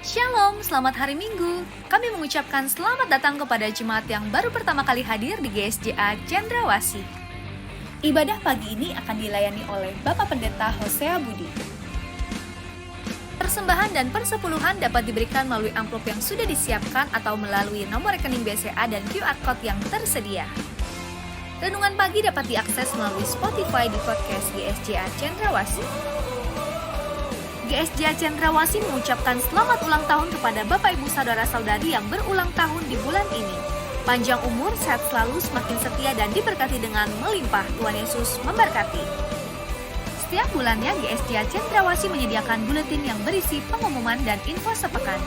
Shalom, selamat hari Minggu. Kami mengucapkan selamat datang kepada jemaat yang baru pertama kali hadir di GSJA Cendrawasih. Ibadah pagi ini akan dilayani oleh Bapak Pendeta Hosea Budi. Persembahan dan persepuluhan dapat diberikan melalui amplop yang sudah disiapkan atau melalui nomor rekening BCA dan QR Code yang tersedia. Renungan pagi dapat diakses melalui Spotify di podcast GSJA Cendrawasih. GSJA Cendrawasih mengucapkan selamat ulang tahun kepada Bapak Ibu Saudara-saudari yang berulang tahun di bulan ini. Panjang umur, sehat selalu, semakin setia dan diberkati dengan melimpah. Tuhan Yesus memberkati. Setiap bulannya GSJA Cendrawasih menyediakan buletin yang berisi pengumuman dan info sepekan.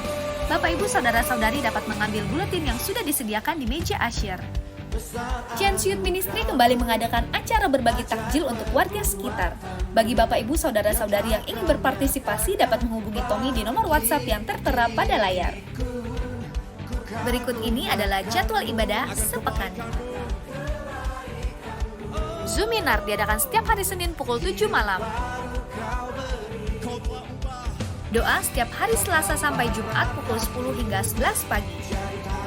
Bapak Ibu Saudara-saudari dapat mengambil buletin yang sudah disediakan di meja asyir. Chance Youth Ministry kembali mengadakan acara berbagi takjil untuk warga sekitar. Bagi Bapak Ibu Saudara-saudari yang ingin berpartisipasi dapat menghubungi Tommy di nomor WhatsApp yang tertera pada layar. Berikut ini adalah jadwal ibadah sepekan. Zoominar diadakan setiap hari Senin pukul 7 malam. Doa setiap hari Selasa sampai Jumat pukul 10 hingga 11 pagi.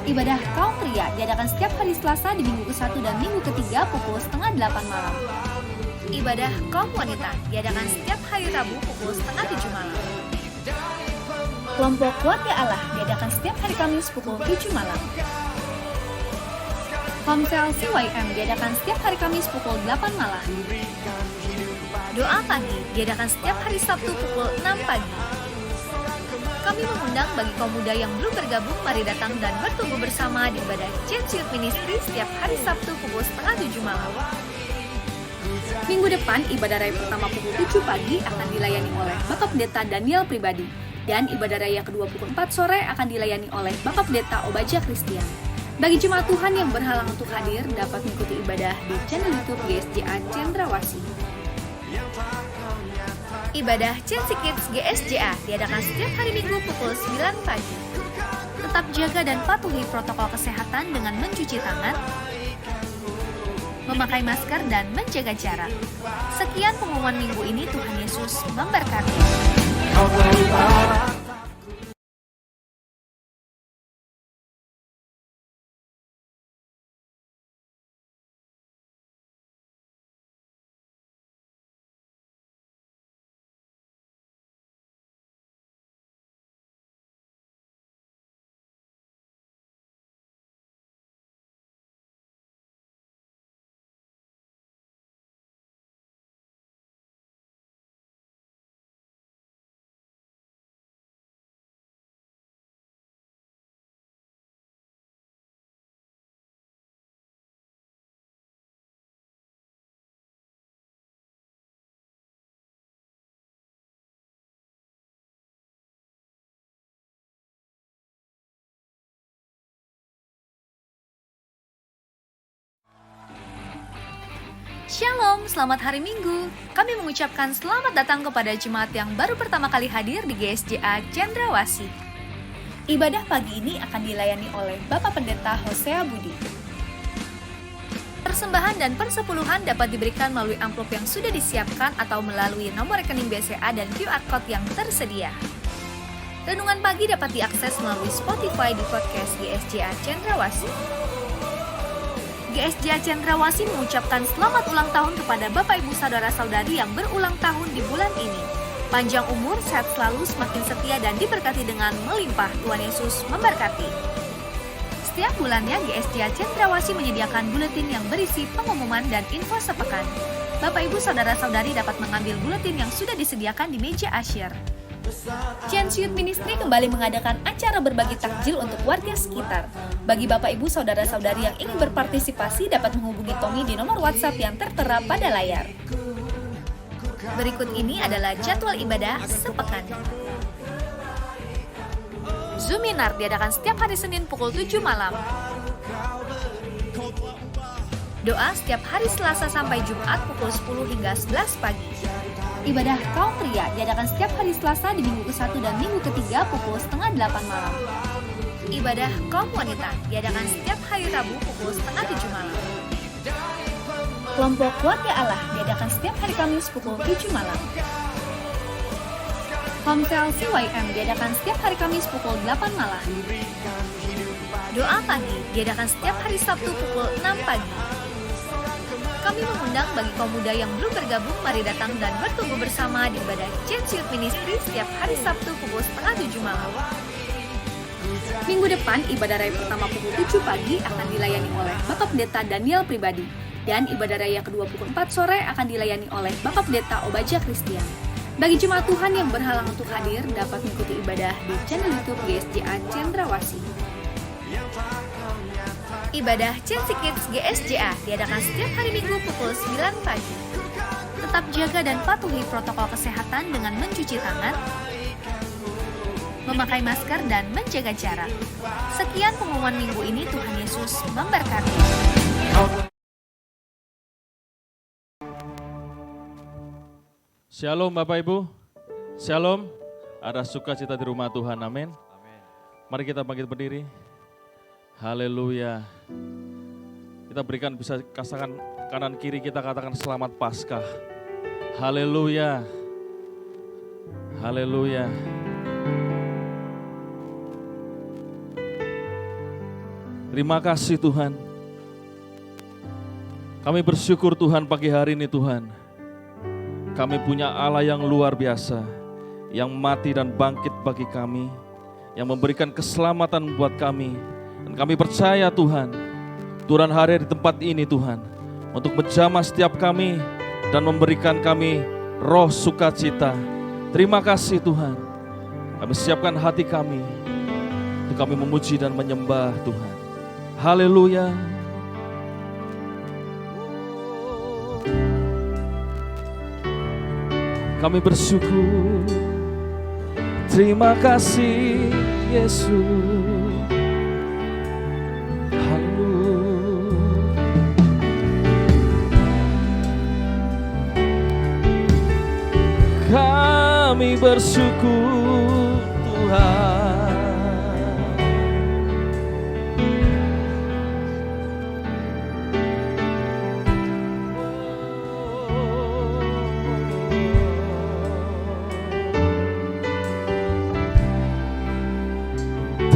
Ibadah kaum pria diadakan setiap hari Selasa di minggu ke-1 dan minggu ke-3 pukul setengah 8 malam. Ibadah kaum wanita diadakan setiap hari Rabu pukul setengah 7 malam. Kelompok Keluarga Allah diadakan setiap hari Kamis pukul 7 malam. Komsel CYM diadakan setiap hari Kamis pukul 8 malam. Doa pagi diadakan setiap hari Sabtu pukul 6 pagi. Kami mengundang bagi kaum muda yang belum bergabung, mari datang dan bertumbuh bersama di ibadah Chance Youth Ministry setiap hari Sabtu pukul setengah 7 malam. Minggu depan, ibadah raya pertama pukul 7 pagi akan dilayani oleh Bapak Pendeta Daniel Pribadi, dan ibadah raya kedua pukul 4 sore akan dilayani oleh Bapak Pendeta Obaja Christian. Bagi jemaat Tuhan yang berhalang untuk hadir, dapat mengikuti ibadah di channel YouTube GSJA Cendrawasih. Ibadah Chance Kids GSJA diadakan setiap hari Minggu pukul 9 pagi. Tetap jaga dan patuhi protokol kesehatan dengan mencuci tangan, memakai masker, dan menjaga jarak. Sekian pengumuman minggu ini, Tuhan Yesus memberkati. Shalom, selamat hari Minggu. Kami mengucapkan selamat datang kepada jemaat yang baru pertama kali hadir di GSJA Cendrawasih. Ibadah pagi ini akan dilayani oleh Bapak Pendeta Hosea Budi. Persembahan dan persepuluhan dapat diberikan melalui amplop yang sudah disiapkan atau melalui nomor rekening BCA dan QR Code yang tersedia. Renungan pagi dapat diakses melalui Spotify di podcast GSJA Cendrawasih. GSJA Cendrawasih mengucapkan selamat ulang tahun kepada Bapak Ibu Saudara-saudari yang berulang tahun di bulan ini. Panjang umur, sehat selalu, semakin setia dan diberkati dengan melimpah. Tuhan Yesus memberkati. Setiap bulannya GSJA Cendrawasih menyediakan buletin yang berisi pengumuman dan info sepekan. Bapak Ibu Saudara-saudari dapat mengambil buletin yang sudah disediakan di meja asyir. Chance Youth Ministry kembali mengadakan acara berbagi takjil untuk warga sekitar. Bagi Bapak Ibu Saudara-saudari yang ingin berpartisipasi dapat menghubungi Tommy di nomor WhatsApp yang tertera pada layar. Berikut ini adalah jadwal ibadah sepekan. Zoominar diadakan setiap hari Senin pukul 7 malam. Doa setiap hari Selasa sampai Jumat pukul 10 hingga 11 pagi. Ibadah kaum pria diadakan setiap hari Selasa di minggu ke-1 dan minggu ke-3 pukul setengah 8 malam. Ibadah kaum wanita diadakan setiap hari Rabu pukul setengah 7 malam. Kelompok Keluarga Allah diadakan setiap hari Kamis pukul 7 malam. Homtel CYM diadakan setiap hari Kamis pukul 8 malam. Doa pagi diadakan setiap hari Sabtu pukul 6 pagi. Kami mengundang bagi kaum muda yang belum bergabung, mari datang dan bertumbuh bersama di ibadah Change Youth Ministry setiap hari Sabtu pukul 6:30 malam. Minggu depan, ibadah raya pertama pukul 7 pagi akan dilayani oleh Bapak Pendeta Daniel Pribadi, dan ibadah raya kedua pukul 4 sore akan dilayani oleh Bapak Pendeta Obaja Christian. Bagi jemaat Tuhan yang berhalang untuk hadir, dapat mengikuti ibadah di channel YouTube GSJA Cendrawasih. Ibadah Change Kids GSJA diadakan setiap hari Minggu pukul 9 pagi. Tetap jaga dan patuhi protokol kesehatan dengan mencuci tangan, memakai masker, dan menjaga jarak. Sekian pengumuman minggu ini, Tuhan Yesus memberkati. Shalom Bapak Ibu, Shalom, ada sukacita di rumah Tuhan, amin. Mari kita bangkit berdiri, haleluya. Kita berikan, bisa katakan kanan kiri kita, katakan selamat Paskah, haleluya, haleluya. Terima kasih Tuhan, kami bersyukur Tuhan pagi hari ini Tuhan. Kami punya Allah yang luar biasa, yang mati dan bangkit bagi kami, yang memberikan keselamatan buat kami. Dan kami percaya Tuhan, Tuhan hadir di tempat ini Tuhan, untuk menjamah setiap kami dan memberikan kami roh sukacita. Terima kasih Tuhan, kami siapkan hati kami, untuk kami memuji dan menyembah Tuhan. Haleluya. Kami bersyukur, terima kasih Yesus. Haleluya. Kami bersyukur Tuhan.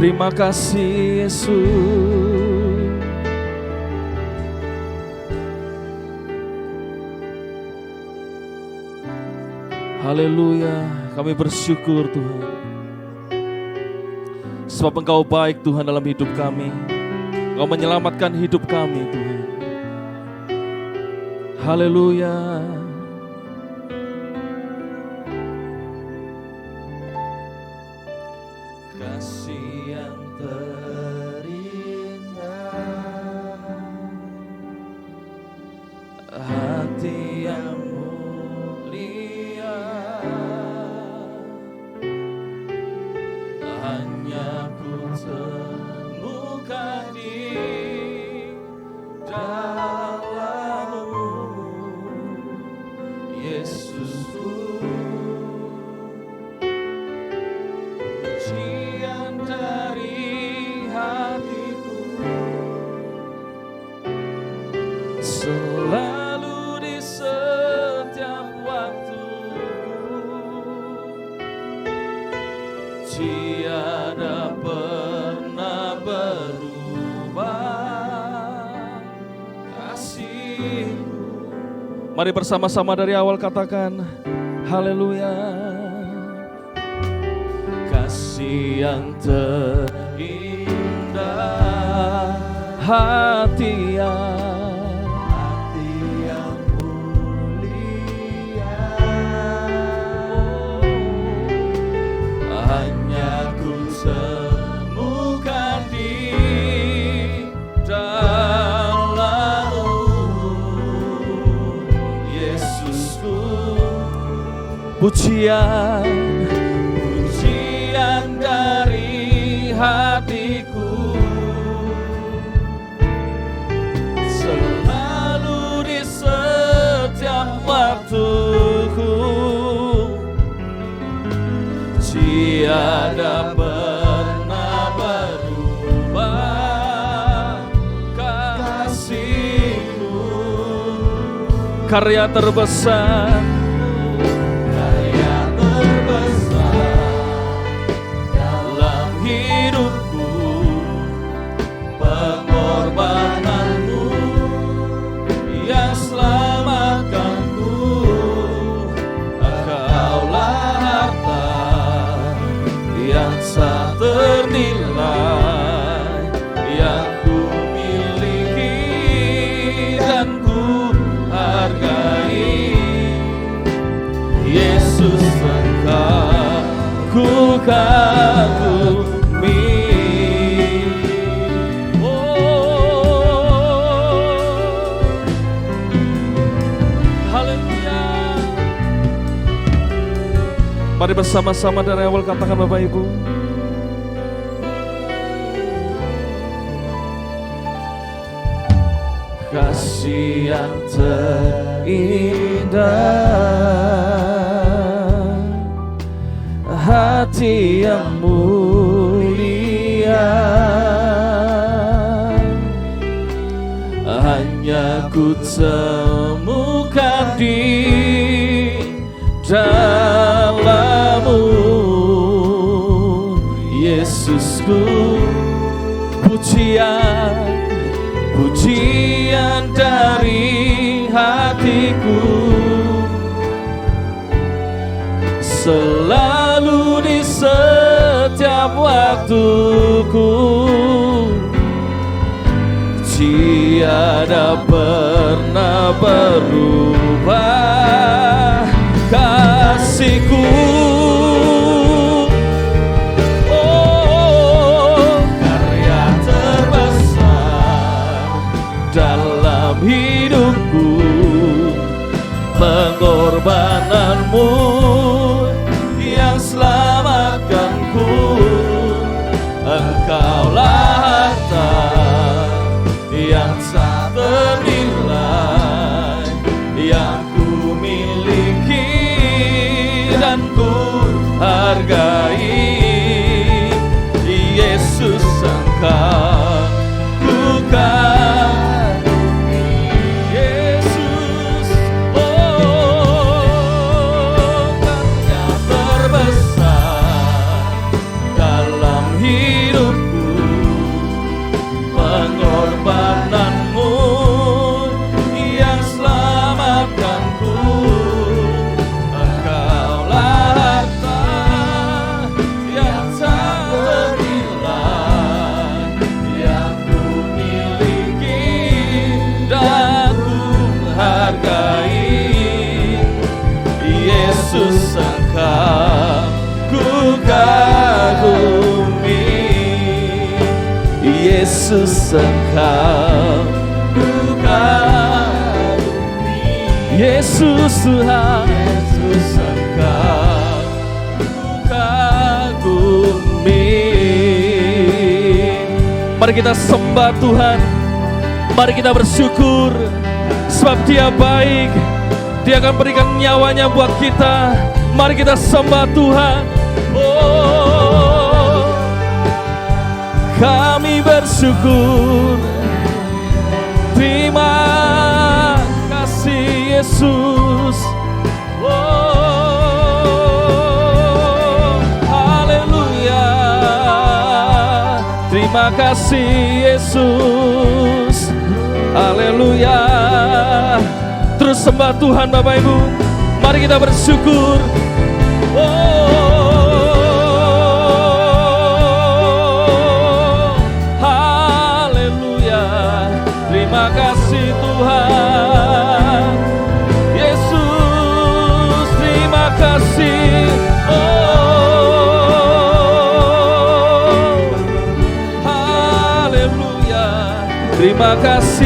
Terima kasih Yesus. Haleluya, kami bersyukur Tuhan. Sebab Engkau baik Tuhan dalam hidup kami. Engkau menyelamatkan hidup kami Tuhan. Haleluya. Selalu di setiap waktuku, tiada pernah berubah kasih-Mu. Mari bersama-sama dari awal katakan haleluya. Kasih yang terindah, hati yang mulia, hanya ku temukan di dalam-Mu, Yesusku. Pujian dari hatiku, selalu di setiap waktuku, tiada pernah berubah kasih-Mu. Karya terbesar, karya terbesar pengorbananmu yang selamatkanku. Engkaulah harta yang tak ternilai yang ku miliki dan ku hargai. Yesus, Engkau ku kagumi. Haleluya. Mari bersama-sama dari awal katakan Bapak Ibu. Kasih yang terindah, hati yang mulia, hanya ku temukan di dalam-Mu. Yesusku, pujian dari hatiku, selalu di setiap waktuku, tiada pernah berubah kasih-Ku. Dalam hidupku, pengorbananmu yang selamatkanku. Engkaulah harta yang tak ternilai yang ku miliki dan ku hargai. Yesus, Engkau ku Yesus, Engkau ku kagumi. Yesus, Engkau ku kagumi. Yesus Tuhan, Yesus Engkau ku kagumi. Mari kita sembah Tuhan, mari kita bersyukur sebab Dia baik. Dia akan berikan nyawanya buat kita. Mari kita sembah Tuhan. Oh, kami bersyukur. Terima kasih Yesus. Oh, haleluya. Terima kasih Yesus. Haleluya. Terus sembah Tuhan Bapak Ibu. Mari kita bersyukur. Oh, haleluya. Terima kasih Tuhan. Yesus, terima kasih. Oh, haleluya. Terima kasih.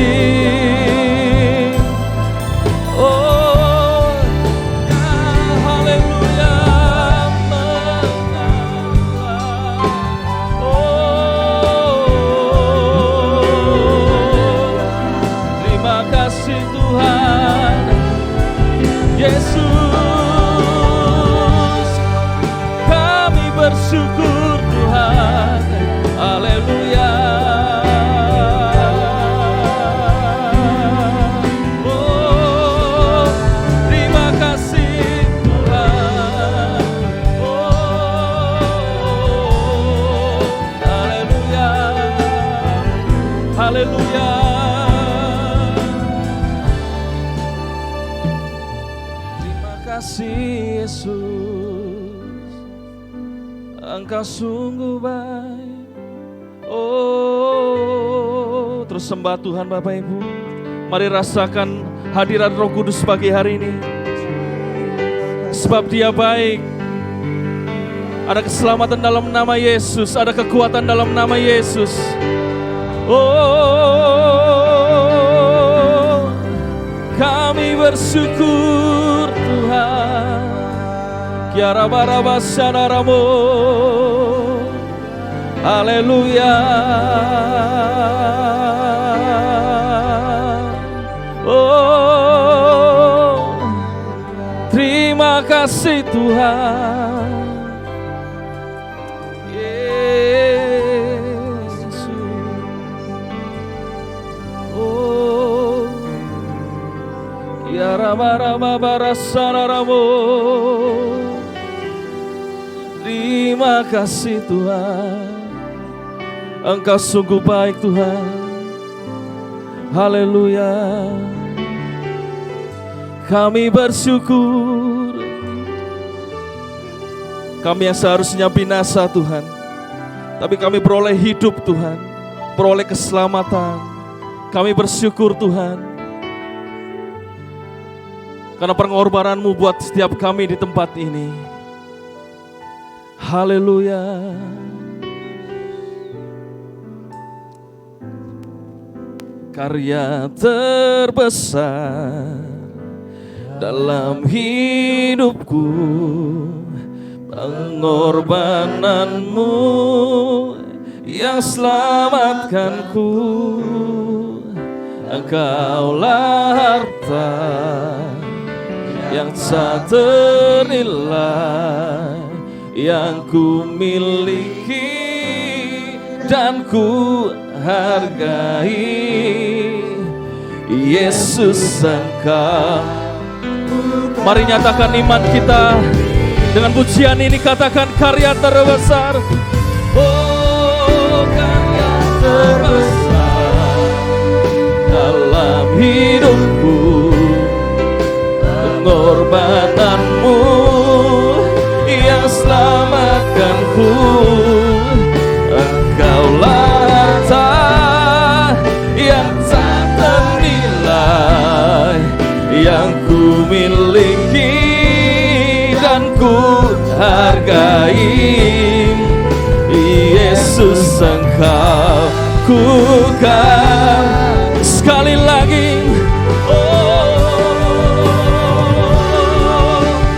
Yesus, kami bersyukur Tuhan. Haleluya. Haleluya. Terima kasih Yesus, Engkau sungguh baik. Oh, terus sembah Tuhan Bapak Ibu. Mari rasakan hadirat Roh Kudus pagi hari ini. Sebab Dia baik. Ada keselamatan dalam nama Yesus, ada kekuatan dalam nama Yesus. Oh, kami bersyukur Tuhan. Kiara barabasyanaramo. Haleluya. Oh, terima kasih Tuhan. Yesus. Oh, ya rama barasanaramo. Terima kasih Tuhan. Engkau sungguh baik Tuhan. Haleluya. Kami bersyukur. Kami yang seharusnya binasa Tuhan, tapi kami beroleh hidup Tuhan, beroleh keselamatan. Kami bersyukur Tuhan, karena pengorbanan-Mu buat setiap kami di tempat ini. Haleluya. Karya terbesar dalam hidupku, pengorbanan-Mu yang selamatkanku. Engkaulah harta yang tak ternilai, yang ku miliki dan ku hargai. Yesus Engkau. Mari nyatakan iman kita dengan pujian ini, katakan karya terbesar. Oh, karya terbesar dalam hidupku, pengorbanan-Mu yang selamatkanku. Engkaulah harta yang tak ternilai, yang ku miliki dan ku hargai. Yesus Engkau ku kan. Sekali lagi. Oh,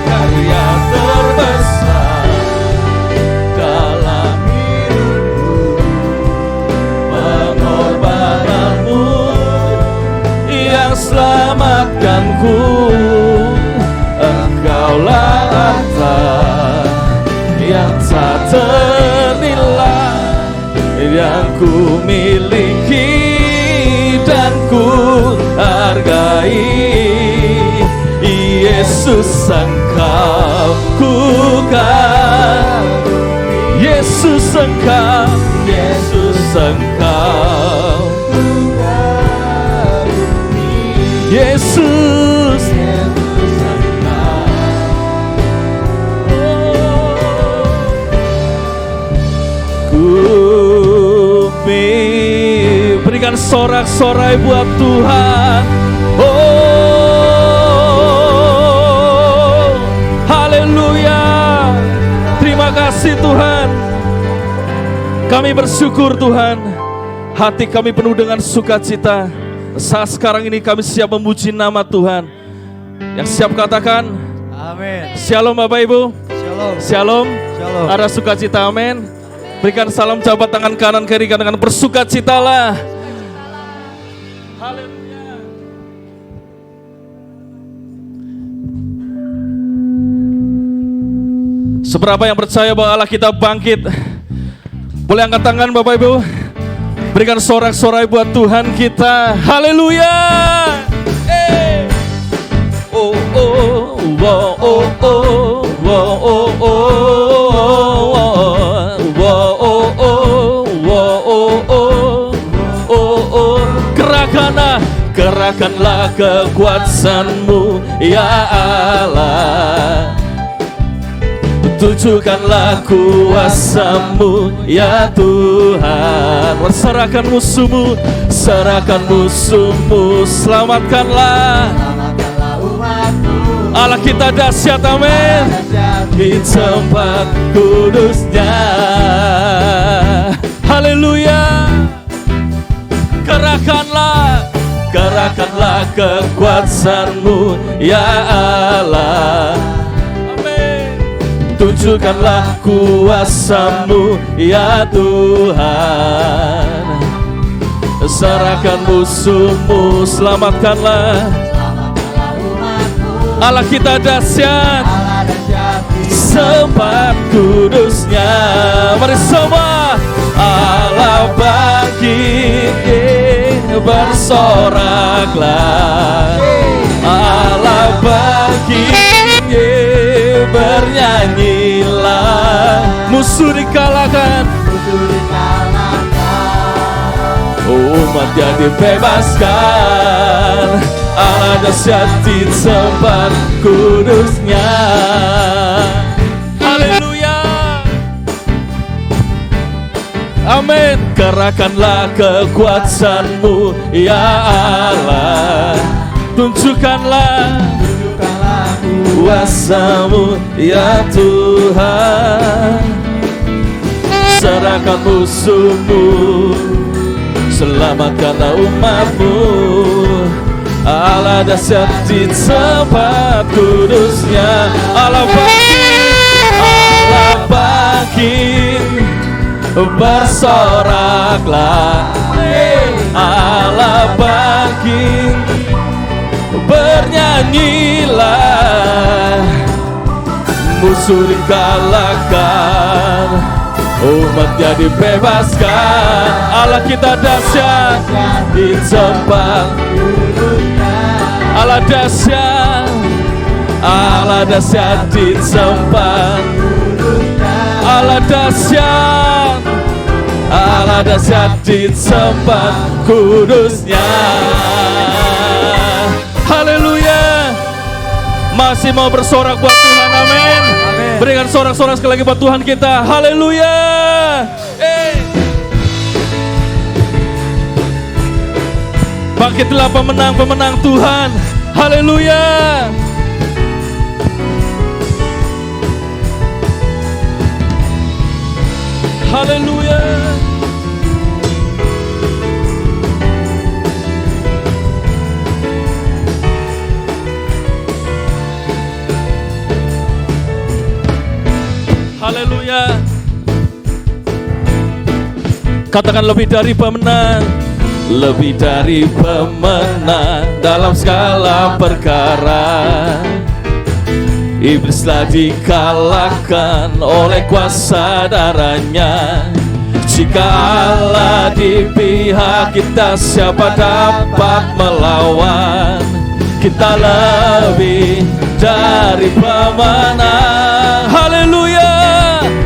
karya terbesar dalam hidupku, pengorbanan-Mu yang selamatkanku. Engkaulah harta yang tak ternilai, yang ku miliki dan ku hargai. Yesus Engkau ku kan. Yesus Engkau, Yesus Engkau, Yesus. Berikan sorak-sorai buat Tuhan. Oh, haleluya. Terima kasih Tuhan. Kami bersyukur Tuhan. Hati kami penuh dengan sukacita. Saat sekarang ini kami siap memuji nama Tuhan. Yang siap katakan amin. Shalom Bapak Ibu. Shalom. Shalom. Shalom. Ada sukacita, amin. Berikan salam jabat tangan kanan kiri dengan bersukacitalah. Haleluya. Seberapa yang percaya bahwa Allah kita bangkit? Boleh angkat tangan Bapak Ibu. Berikan sorak-sorai buat Tuhan kita. Haleluya. Oh oh oh oh oh oh oh oh. Kerahkanlah kekuasaanmu ya Allah. Tunjukkanlah kuasamu ya Tuhan. Serahkan musuhmu, selamatkanlah umatmu. Allah kita dahsyat, amin. Di tempat kudusnya, haleluya. Kerahkanlah kekuasaanmu ya Allah. Tunjukkanlah kuasamu ya Tuhan. Serahkan musuhmu, selamatkanlah Allah kita dahsyat, tempat kudusnya. Mari semua, Allah bangkit, bersoraklah. Allah bangkit, bernyanyilah. Musuh dikalahkan, umatnya dibebaskan. Allah dahsyat di tempat kudusnya, haleluya, amin. Kerahkanlah kekuasaanmu ya Allah. Tunjukkanlah kuasamu ya Tuhan. Serahkan musuhmu, selamatkanlah umatmu. Allah dahsyat di tempat kudusnya. Allah bangkit, bersoraklah. Allah bangkit, bernyanyilah. Musuh dikalahkan, umatnya dibebaskan. Allah kita dahsyat di tempat Allah dahsyat, Allah dahsyat di tempat Allah dahsyat, Allah dahsyat di tempat kudusnya, haleluya. Masih mau bersorak buat Tuhan, amin. Berikan sorak-sorak sekali lagi buat Tuhan kita, haleluya. Bangkitlah pemenang-pemenang Tuhan, haleluya. Haleluya. Haleluya. Katakan lebih dari pemenang, lebih dari pemenang dalam segala perkara. Iblislah dikalahkan oleh kuasa darahnya. Jika Allah di pihak kita, siapa dapat melawan? Kita lebih dari pemenang. Haleluya,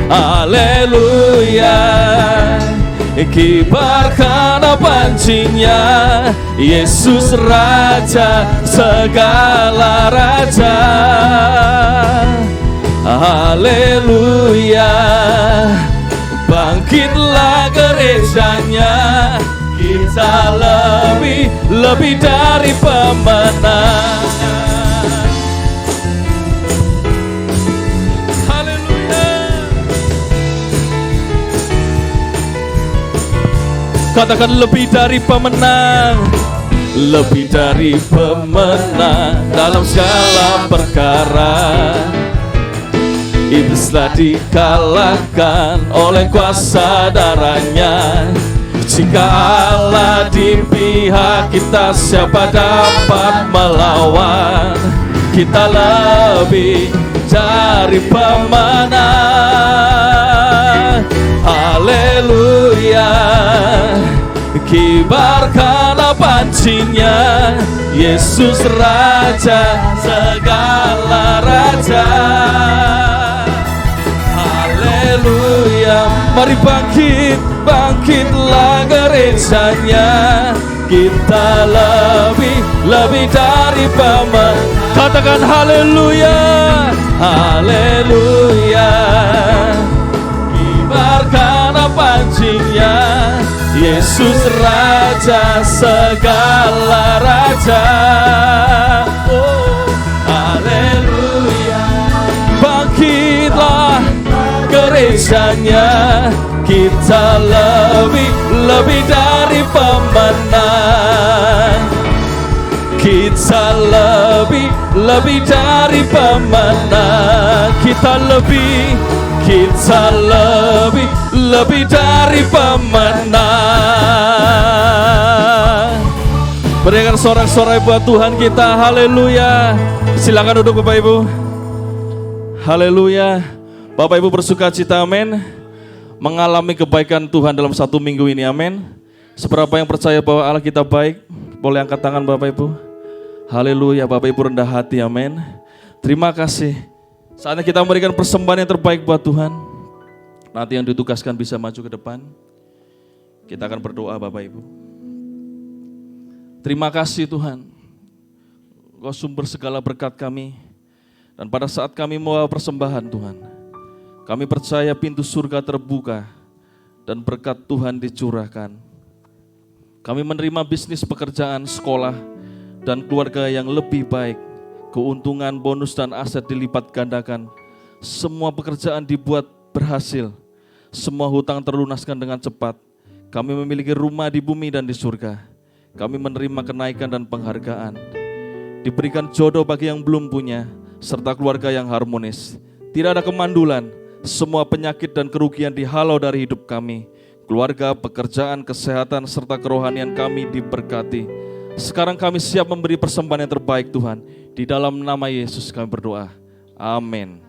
haleluya. Kibarkan pancinya, Yesus Raja segala raja. Haleluya, bangkitlah gerejanya. Kita lebih dari pemenang. Katakan lebih dari pemenang, lebih dari pemenang dalam segala perkara. Iblislah dikalahkan oleh kuasa darahnya. Jika Allah di pihak kita, siapa dapat melawan? Kita lebih dari pemenang. Haleluya, kibarkan pancinya, Yesus Raja segala raja. Haleluya, mari bangkitlah gerejanya. kita lebih dari pemenang. Katakan haleluya, haleluya. Kibarkan pancingnya, Yesus Raja segala raja. Oh, haleluya. Bangkitlah gerejanya, kita lebih dari pemenang. Kita lebih dari pemenang. Kita lebih dari pemenang. Berikan sorak-sorai buat Tuhan kita. Haleluya. Silakan duduk Bapak Ibu. Haleluya. Bapak Ibu bersukacita, amin, mengalami kebaikan Tuhan dalam satu minggu ini, amin. Seberapa yang percaya bahwa Allah kita baik, boleh angkat tangan Bapak Ibu. Haleluya. Bapak Ibu rendah hati, amin. Terima kasih. Saatnya kita memberikan persembahan yang terbaik buat Tuhan. Nanti yang ditugaskan bisa maju ke depan. Kita akan berdoa Bapak Ibu. Terima kasih Tuhan, Engkau sumber segala berkat kami. Dan pada saat kami membawa persembahan Tuhan, kami percaya pintu surga terbuka dan berkat Tuhan dicurahkan. Kami menerima bisnis, pekerjaan, sekolah, dan keluarga yang lebih baik. Keuntungan, bonus, dan aset dilipat gandakan. Semua pekerjaan dibuat berhasil. Semua hutang terlunaskan dengan cepat. Kami memiliki rumah di bumi dan di surga. Kami menerima kenaikan dan penghargaan. Diberikan jodoh bagi yang belum punya, serta keluarga yang harmonis. Tidak ada kemandulan. Semua penyakit dan kerugian dihalau dari hidup kami. Keluarga, pekerjaan, kesehatan, serta kerohanian kami diberkati. Sekarang kami siap memberi persembahan yang terbaik Tuhan. Di dalam nama Yesus kami berdoa. Amin.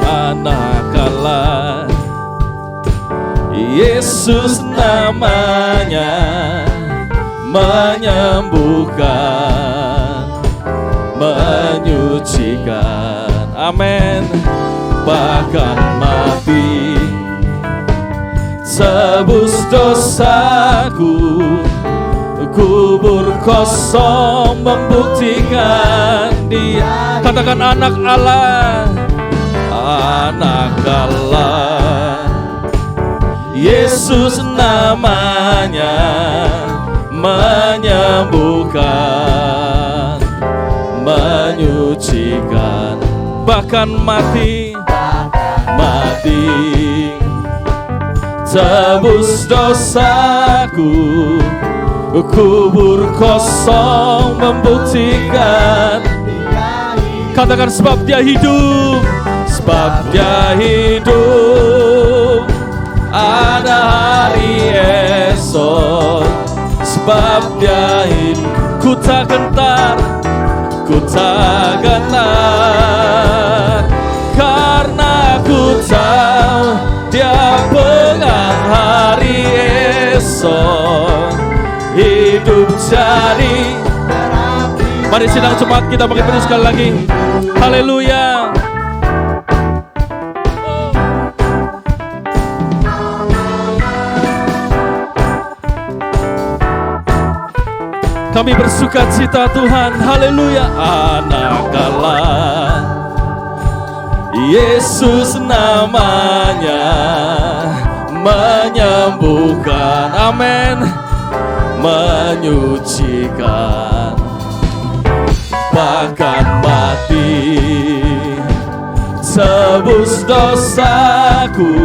Manakala Yesus namanya menyembuhkan, menyucikan, amin. Bahkan mati tebus dosaku, kubur kosong membuktikan Dia. Katakan anak Allah, anak Allah. Yesus namanya menyembuhkan, menyucikan, bahkan mati tebus dosaku, kubur kosong membuktikan. Katakan sebab Dia hidup, sebab Dia hidup, ada hari esok. Sebab Dia hidup, ku tak gentar, karena ku tahu Dia pegang hari esok. Hidup jadi berarti. Mari sidang cepat kita bagi Tuhan sekali lagi. Haleluya. Kami bersukacita Tuhan, haleluya. Anak Allah, Yesus namanya menyembuhkan, amin, menyucikan, bahkan mati tebus dosaku,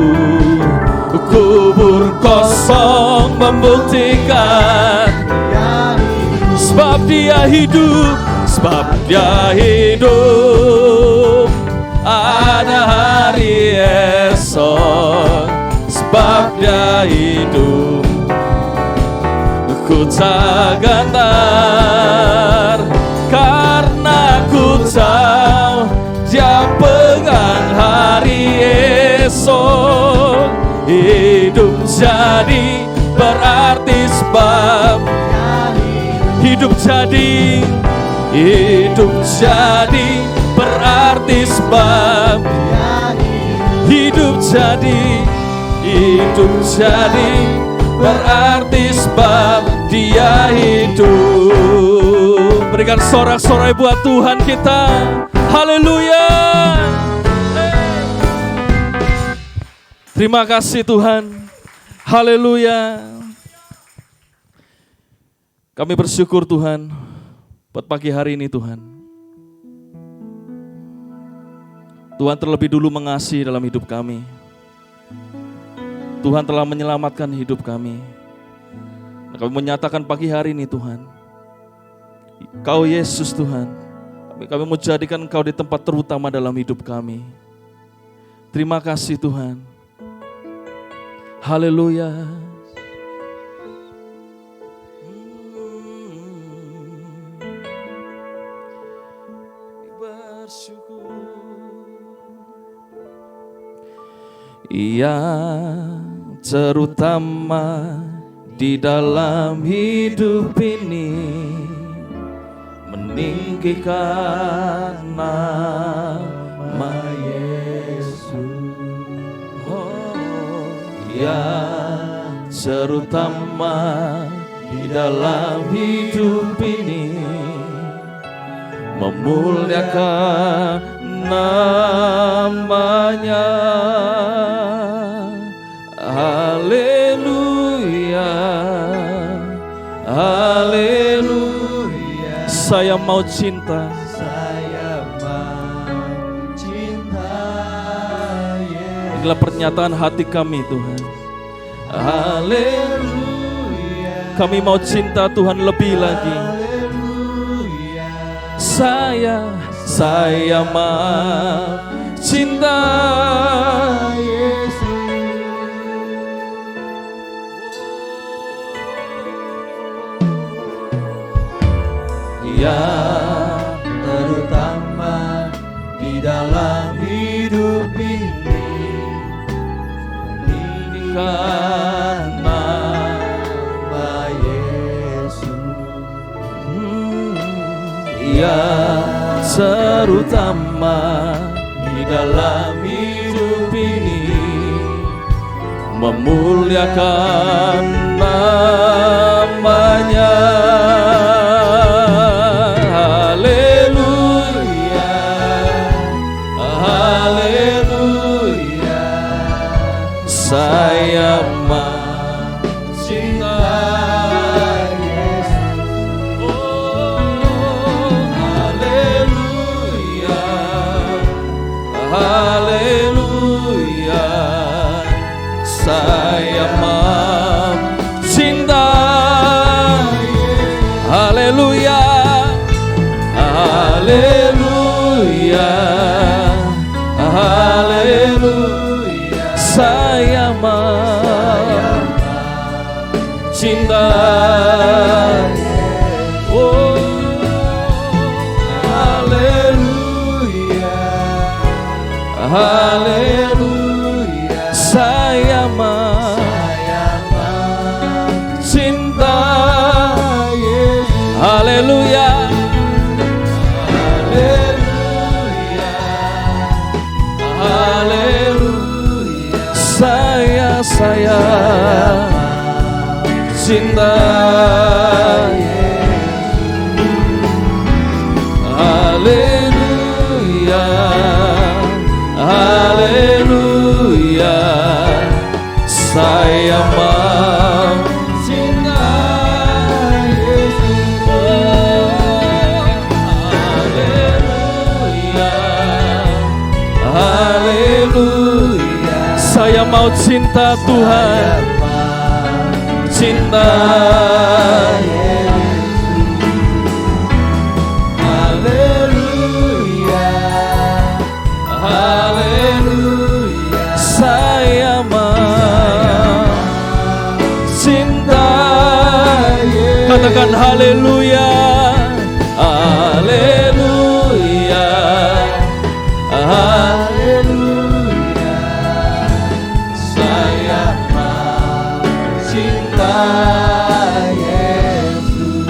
kubur kosong membuktikan. Sebab Dia hidup, sebab Dia hidup, ada hari esok. Sebab Dia hidup, ku tak gentar, karena ku tahu Dia pegang hari esok. Hidup jadi berarti sebab Hidup jadi berarti sebab hidup jadi berarti sebab Dia hidup. Berikan sorak-sorai buat Tuhan kita. Haleluya. Terima kasih Tuhan. Haleluya. Kami bersyukur Tuhan buat pagi hari ini Tuhan. Tuhan terlebih dulu mengasihi dalam hidup kami. Tuhan telah menyelamatkan hidup kami. Kami menyatakan pagi hari ini Tuhan, Kau Yesus Tuhan, kami mau jadikan Engkau di tempat terutama dalam hidup kami. Terima kasih Tuhan. Haleluya. Yang terutama di dalam hidup ini meninggikan nama Yesus. Yang terutama di dalam hidup ini memuliakan namanya. Haleluya, haleluya. Saya mau cinta, inilah pernyataan hati kami Tuhan. Haleluya. Kami mau cinta Tuhan lebih lagi. Saya mau cinta Yesus. Yang terutama di dalam hidup ini meninggikan nama Yesus. Yang terutama di dalam hidup ini memuliakan namanya. Haleluya, haleluya. Saya mau cinta Yesus. Haleluya, haleluya. Saya mau cinta. Haleluya, haleluya, haleluya. Saya mau cinta. Oh, haleluya, haleluya. Saya mau cinta. Haleluya, haleluya, haleluya. Saya cinta haleluya, haleluya. Saya mau cinta Yesus. Haleluya, haleluya. Saya mau cinta Tuhan, cinta Yesus. Haleluya, haleluya. Saya mau cinta Yesus. Katakan haleluya, haleluya, haleluya. Saya mau cinta Yesus.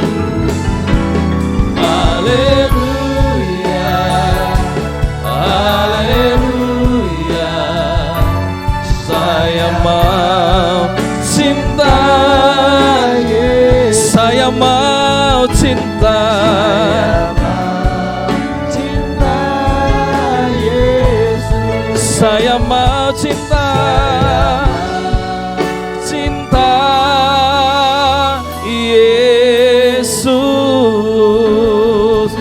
mau cinta. Saya mau cinta, cinta Yesus.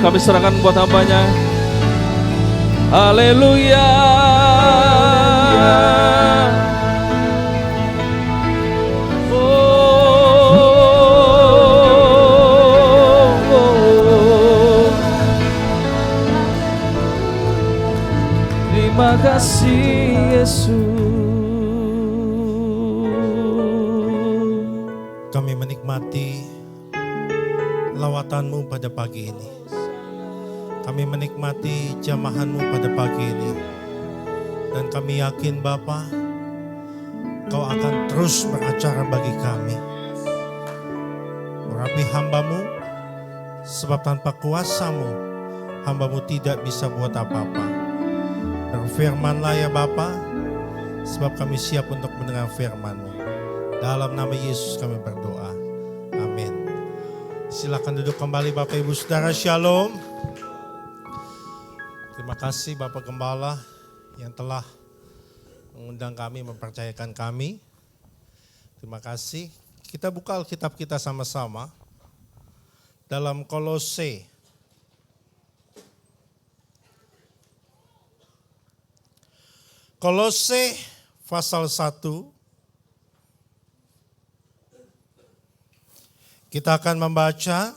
Kami serahkan buat hambanya. Haleluya. Terima kasih Yesus. Kami menikmati lawatan-Mu pada pagi ini. Kami menikmati jamahan-Mu pada pagi ini. Dan kami yakin Bapa, Kau akan terus beracara bagi kami. Urapi hamba-Mu, sebab tanpa kuasa-Mu, hamba-Mu tidak bisa buat apa-apa. Berfirmanlah ya Bapa, sebab kami siap untuk mendengar firman-Mu. Dalam nama Yesus kami berdoa. Amin. Silakan duduk kembali Bapak Ibu Saudara, Shalom. Terima kasih Bapak Gembala yang telah mengundang kami, mempercayakan kami. Terima kasih. Kita buka Alkitab kita sama-sama dalam Kolose. Kolose pasal 1. Kita akan membaca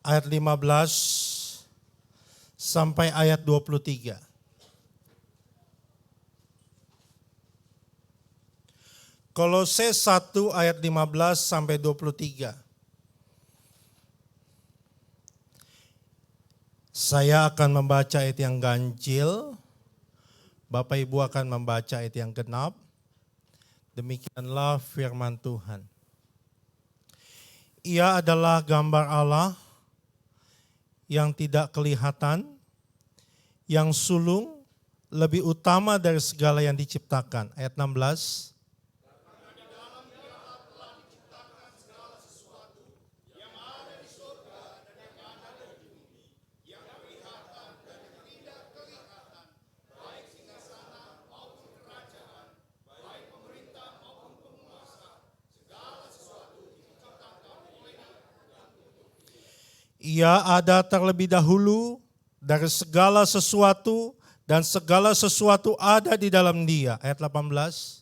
ayat 15 sampai ayat 23. Kolose 1 ayat 15 sampai 23. Saya akan membaca ayat yang ganjil, Bapak Ibu akan membaca ayat yang genap. Demikianlah firman Tuhan. Ia adalah gambar Allah yang tidak kelihatan, yang sulung, lebih utama dari segala yang diciptakan. Ayat 16. Ia ada terlebih dahulu dari segala sesuatu dan segala sesuatu ada di dalam Dia. Ayat 18.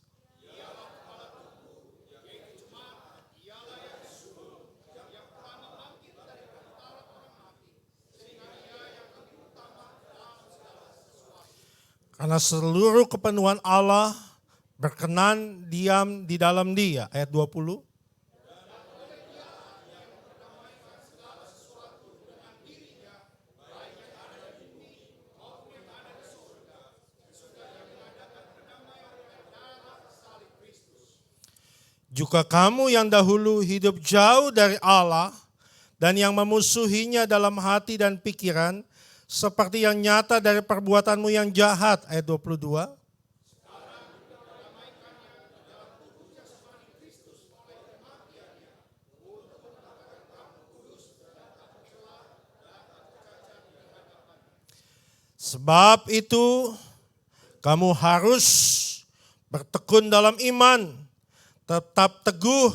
Karena seluruh kepenuhan Allah berkenan diam di dalam Dia. Ayat 20. Juga kamu yang dahulu hidup jauh dari Allah dan yang memusuhinya dalam hati dan pikiran, seperti yang nyata dari perbuatanmu yang jahat. Ayat 22. Sebab itu kamu harus bertekun dalam iman, tetap teguh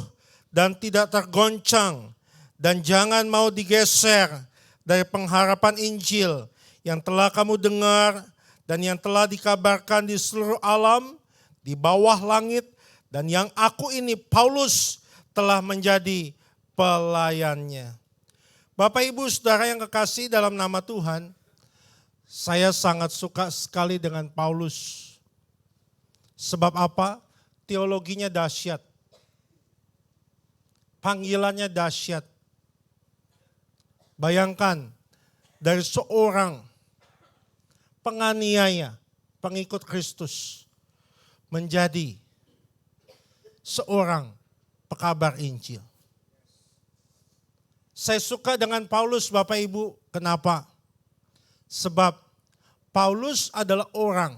dan tidak tergoncang, dan jangan mau digeser dari pengharapan Injil yang telah kamu dengar dan yang telah dikabarkan di seluruh alam, di bawah langit, dan yang aku ini, Paulus, telah menjadi pelayannya. Bapak Ibu Saudara yang kekasih dalam nama Tuhan, saya sangat suka sekali dengan Paulus. Sebab apa? Teologinya dahsyat. Panggilannya dahsyat. Bayangkan, dari seorang penganiaya, pengikut Kristus, menjadi seorang pekabar Injil. Saya suka dengan Paulus, Bapak Ibu. Kenapa? Sebab Paulus adalah orang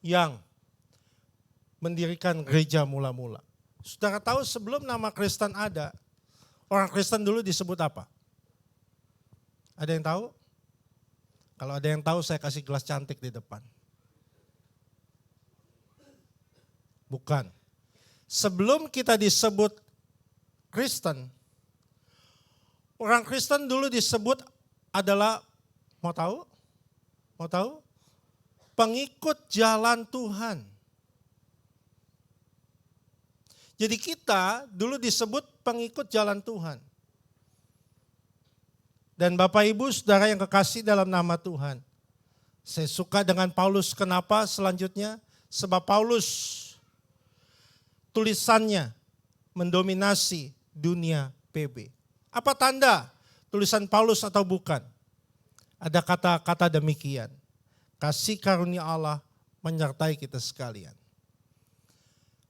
yang mendirikan gereja mula-mula. Saudara tahu sebelum nama Kristen ada, orang Kristen dulu disebut apa? Ada yang tahu? Kalau ada yang tahu saya kasih gelas cantik di depan. Bukan. Sebelum kita disebut Kristen, orang Kristen dulu disebut adalah, mau tahu? Mau tahu? Pengikut jalan Tuhan. Jadi kita dulu disebut pengikut jalan Tuhan. Dan Bapak Ibu Saudara yang kekasih dalam nama Tuhan. Saya suka dengan Paulus, kenapa selanjutnya? Sebab Paulus tulisannya mendominasi dunia PB. Apa tanda tulisan Paulus atau bukan? Ada kata-kata demikian. Kasih karunia Allah menyertai kita sekalian.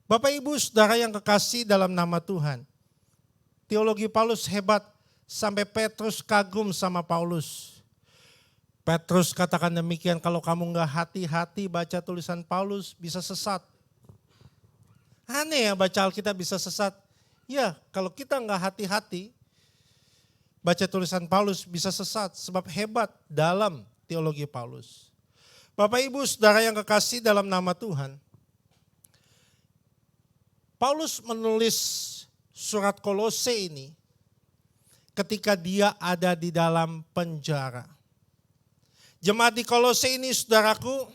Bapak Ibu Saudara yang kekasih dalam nama Tuhan. Teologi Paulus hebat sampai Petrus kagum sama Paulus. Petrus katakan demikian, kalau kamu enggak hati-hati baca tulisan Paulus bisa sesat. Aneh ya baca Alkitab bisa sesat. Ya kalau kita enggak hati-hati baca tulisan Paulus bisa sesat. Sebab hebat dalam teologi Paulus. Bapak Ibu Saudara yang kekasih dalam nama Tuhan. Paulus menulis surat Kolose ini ketika dia ada di dalam penjara. Jemaat di Kolose ini saudaraku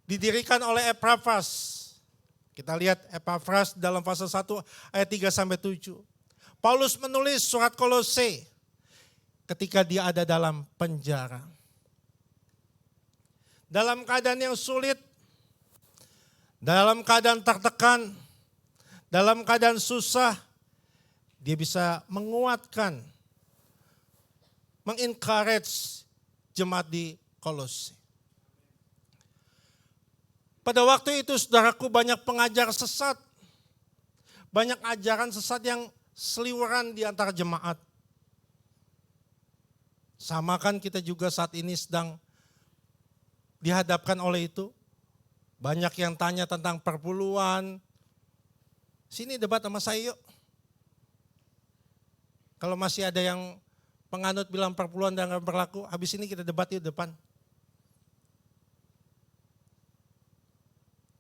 didirikan oleh Epafras. Kita lihat Epafras dalam pasal 1 ayat 3-7. Paulus menulis surat Kolose ketika dia ada dalam penjara. Dalam keadaan yang sulit, dalam keadaan tertekan, dalam keadaan susah, dia bisa menguatkan, mengencourage jemaat di Kolose. Pada waktu itu saudaraku banyak pengajar sesat, banyak ajaran sesat yang seliweran di antara jemaat. Sama kan kita juga saat ini sedang dihadapkan oleh itu. Banyak yang tanya tentang perpuluhan. Sini debat sama saya yuk. Kalau masih ada yang penganut bilang perpuluhan dan gak berlaku, habis ini kita debat di depan.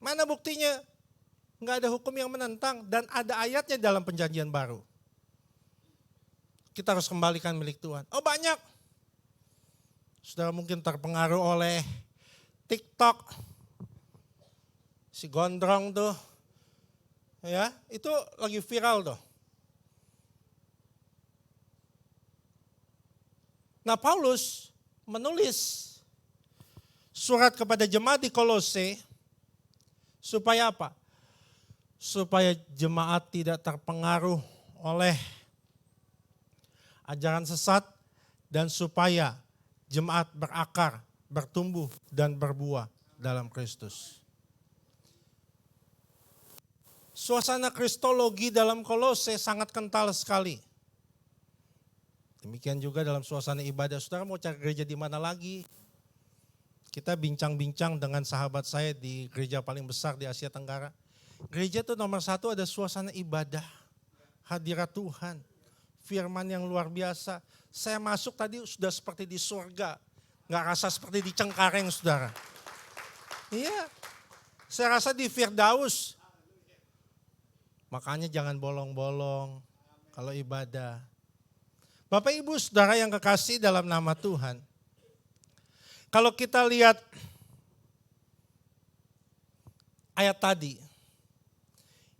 Mana buktinya? Enggak ada hukum yang menentang dan ada ayatnya dalam perjanjian baru. Kita harus kembalikan milik Tuhan. Oh banyak. Saudara mungkin terpengaruh oleh TikTok. Si gondrong tuh. Ya, itu lagi viral tuh. Nah Paulus menulis surat kepada jemaat di Kolose supaya apa? Supaya jemaat tidak terpengaruh oleh ajaran sesat dan supaya jemaat berakar, bertumbuh dan berbuah dalam Kristus. Suasana kristologi dalam Kolose sangat kental sekali. Demikian juga dalam suasana ibadah. Saudara mau cari gereja di mana lagi? Kita bincang-bincang dengan sahabat saya di gereja paling besar di Asia Tenggara. Gereja itu nomor 1 ada suasana ibadah. Hadirat Tuhan. Firman yang luar biasa. Saya masuk tadi sudah seperti di surga. Gak rasa seperti di Cengkareng saudara. Iya. Saya rasa di Firdaus. Makanya jangan bolong-bolong kalau ibadah. Bapak Ibu Saudara yang kekasih dalam nama Tuhan. Kalau kita lihat ayat tadi.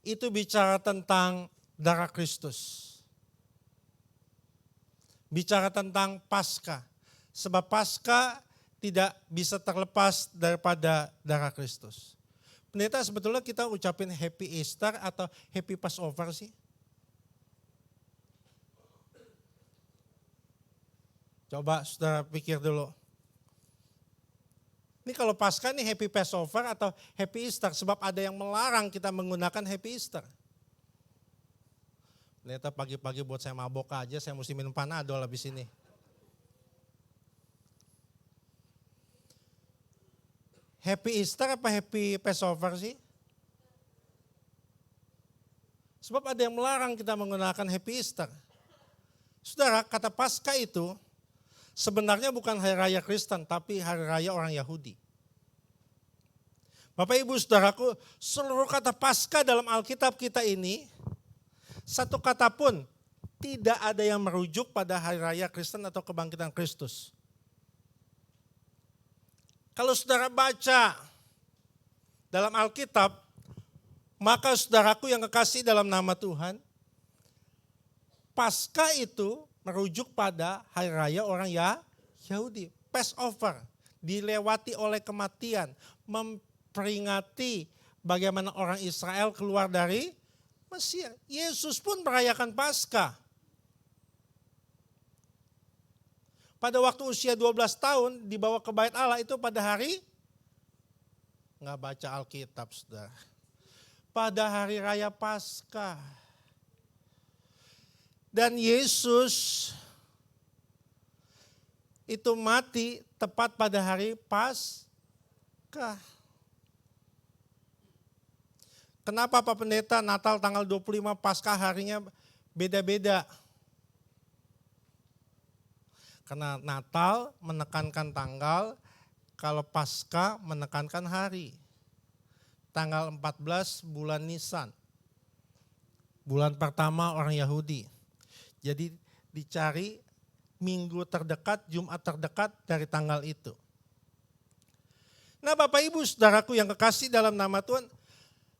Itu bicara tentang darah Kristus. Bicara tentang Paskah. Sebab Paskah tidak bisa terlepas daripada darah Kristus. Pendeta sebetulnya kita ucapin Happy Easter atau Happy Passover sih? Coba saudara pikir dulu. Ini kalau Paskah ini Happy Passover atau Happy Easter. Sebab ada yang melarang kita menggunakan Happy Easter. Pendeta pagi-pagi buat saya mabok aja, saya mesti minum Panadol habis ini. Happy Easter apa Happy Passover sih? Sebab ada yang melarang kita menggunakan Happy Easter. Saudara, kata Paskah itu sebenarnya bukan hari raya Kristen, tapi hari raya orang Yahudi. Bapak Ibu Saudaraku, seluruh kata Paskah dalam Alkitab kita ini, satu kata pun tidak ada yang merujuk pada hari raya Kristen atau kebangkitan Kristus. Kalau saudara baca dalam Alkitab, maka saudaraku yang kekasih dalam nama Tuhan, Paskah itu merujuk pada hari raya orang Yahudi. Passover, dilewati oleh kematian, memperingati bagaimana orang Israel keluar dari Mesir. Yesus pun merayakan Paskah. Pada waktu usia 12 tahun dibawa ke bait Allah itu pada hari, nggak baca Alkitab saudara. Pada hari raya Paskah. Dan Yesus itu mati tepat pada hari Paskah. Kenapa Pak Pendeta Natal tanggal 25 Paskah harinya beda-beda? Karena Natal menekankan tanggal, kalau Paskah menekankan hari. Tanggal 14 bulan Nisan. Bulan pertama orang Yahudi. Jadi dicari minggu terdekat, Jumat terdekat dari tanggal itu. Nah Bapak Ibu Saudaraku yang kekasih dalam nama Tuhan,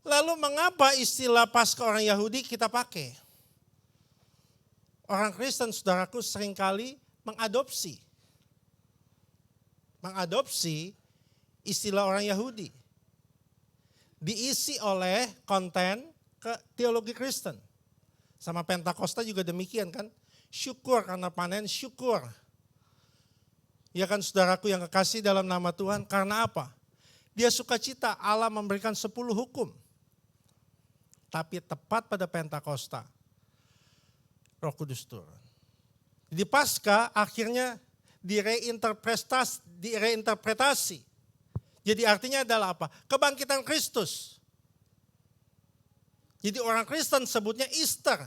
lalu mengapa istilah Paskah orang Yahudi kita pakai? Orang Kristen saudaraku seringkali mengadopsi istilah orang Yahudi. Diisi oleh konten ke teologi Kristen. Sama Pentakosta juga demikian kan. Syukur karena panen syukur. Ya kan saudaraku yang kekasih dalam nama Tuhan, karena apa? Dia sukacita Allah memberikan 10 hukum. Tapi tepat pada Pentakosta, Roh Kudus turun. Di Paskah akhirnya direinterpretasi. Jadi artinya adalah apa? Kebangkitan Kristus. Jadi orang Kristen sebutnya Easter.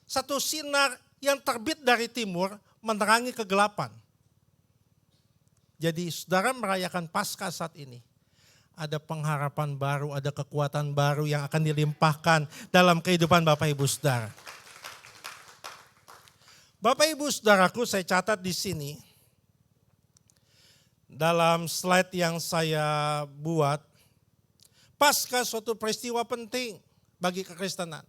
Satu sinar yang terbit dari timur menerangi kegelapan. Jadi saudara merayakan Paskah saat ini. Ada pengharapan baru, ada kekuatan baru yang akan dilimpahkan dalam kehidupan Bapak Ibu Saudara. Bapak Ibu Saudaraku, saya catat di sini dalam slide yang saya buat, Paskah suatu peristiwa penting bagi kekristenan.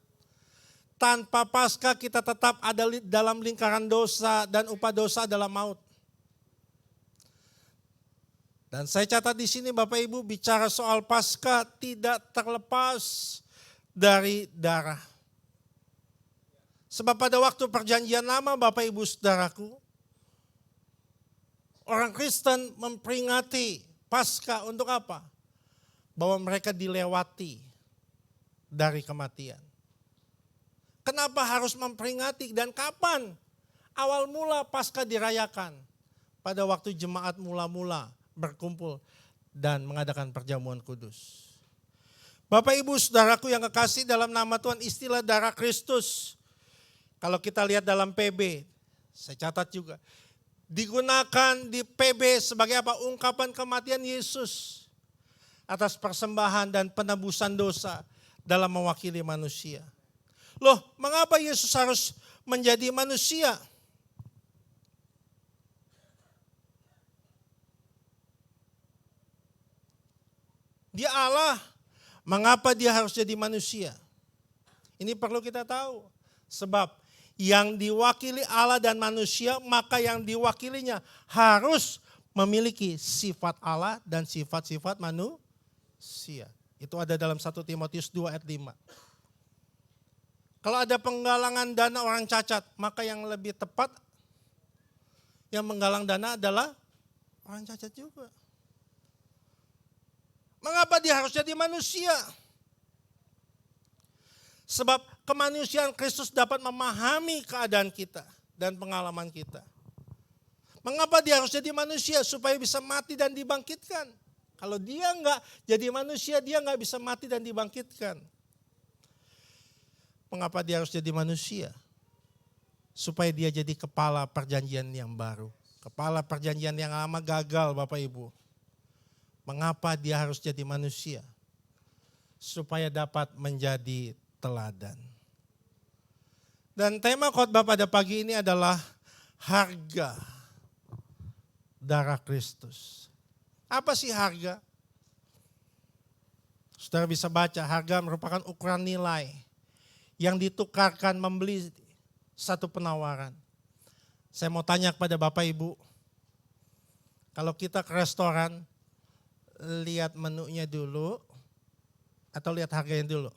Tanpa Paskah kita tetap ada dalam lingkaran dosa dan upah dosa adalah maut. Dan saya catat di sini Bapak Ibu bicara soal Paskah tidak terlepas dari darah. Sebab pada waktu perjanjian lama Bapak Ibu Saudaraku, orang Kristen memperingati Paskah untuk apa? Bahwa mereka dilewati dari kematian. Kenapa harus memperingati dan kapan? Awal mula Paskah dirayakan. Pada waktu jemaat mula-mula berkumpul dan mengadakan perjamuan kudus. Bapak Ibu Saudaraku yang kekasih dalam nama Tuhan, istilah darah Kristus. Kalau kita lihat dalam PB, saya catat juga. Digunakan di PB sebagai apa? Ungkapan kematian Yesus atas persembahan dan penebusan dosa dalam mewakili manusia. Loh, mengapa Yesus harus menjadi manusia? Dia Allah, mengapa dia harus jadi manusia? Ini perlu kita tahu. Sebab yang diwakili Allah dan manusia, maka yang diwakilinya harus memiliki sifat Allah dan sifat-sifat manusia. Itu ada dalam 1 Timotius 2 ayat 5. Kalau ada penggalangan dana orang cacat, maka yang lebih tepat yang menggalang dana adalah orang cacat juga. Mengapa dia harus jadi manusia? Sebab kemanusiaan Kristus dapat memahami keadaan kita dan pengalaman kita. Mengapa dia harus jadi manusia? Supaya bisa mati dan dibangkitkan. Kalau dia enggak jadi manusia, dia enggak bisa mati dan dibangkitkan. Mengapa dia harus jadi manusia? Supaya dia jadi kepala perjanjian yang baru. Kepala perjanjian yang lama gagal Bapak Ibu. Mengapa dia harus jadi manusia? Supaya dapat menjadi teladan. Dan tema khotbah pada pagi ini adalah harga darah Kristus. Apa sih harga? Saudara bisa baca, harga merupakan ukuran nilai yang ditukarkan membeli satu penawaran. Saya mau tanya kepada Bapak Ibu, kalau kita ke restoran, lihat menunya dulu atau lihat harganya dulu?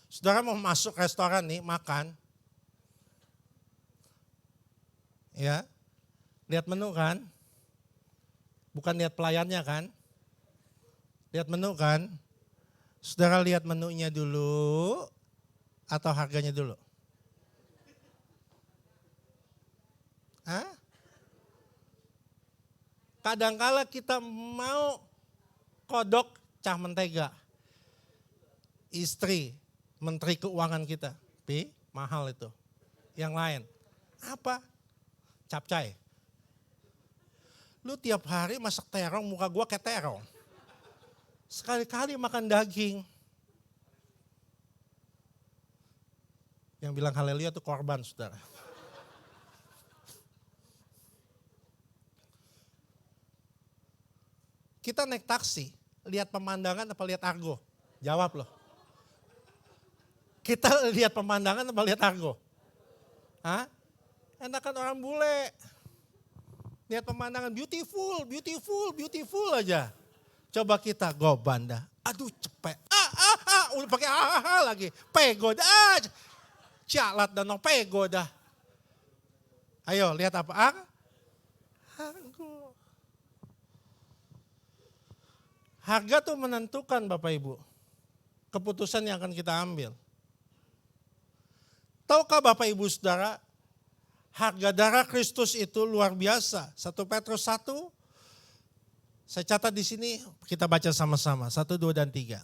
Saudara mau masuk restoran nih, makan, ya, lihat menu kan? Bukan lihat pelayannya kan? Lihat menu kan? Saudara lihat menunya dulu atau harganya dulu? Hah? Kadangkala kita mau kodok cah mentega. Istri, menteri keuangan kita. Mahal itu. Yang lain. Apa? Capcay. Lu tiap hari masak terong, muka gua kayak terong. Sekali-kali makan daging. Yang bilang haleluya itu korban, saudara. Kita naik taksi, lihat pemandangan apa lihat argo? Jawab loh. Kita lihat pemandangan apa lihat argo? Hah? Enakan orang bule. Lihat pemandangan beautiful, beautiful, beautiful aja. Coba kita goban dah. Aduh cepet. Udah pakai lagi. Pego dah. Cialat dan no pego dah. Ayo lihat apa? Argo. Harga tuh menentukan Bapak Ibu. Keputusan yang akan kita ambil. Tahukah Bapak Ibu Saudara, harga darah Kristus itu luar biasa. 1 Petrus 1, saya catat di sini, kita baca sama-sama. 1, 2, dan 3.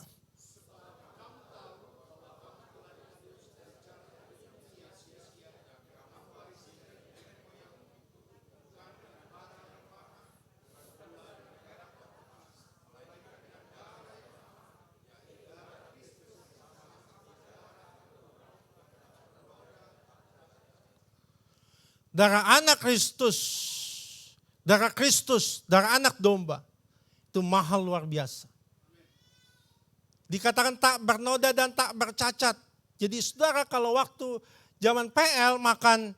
Darah anak Kristus, darah anak domba, itu mahal luar biasa. Dikatakan tak bernoda dan tak bercacat. Jadi saudara kalau waktu zaman PL makan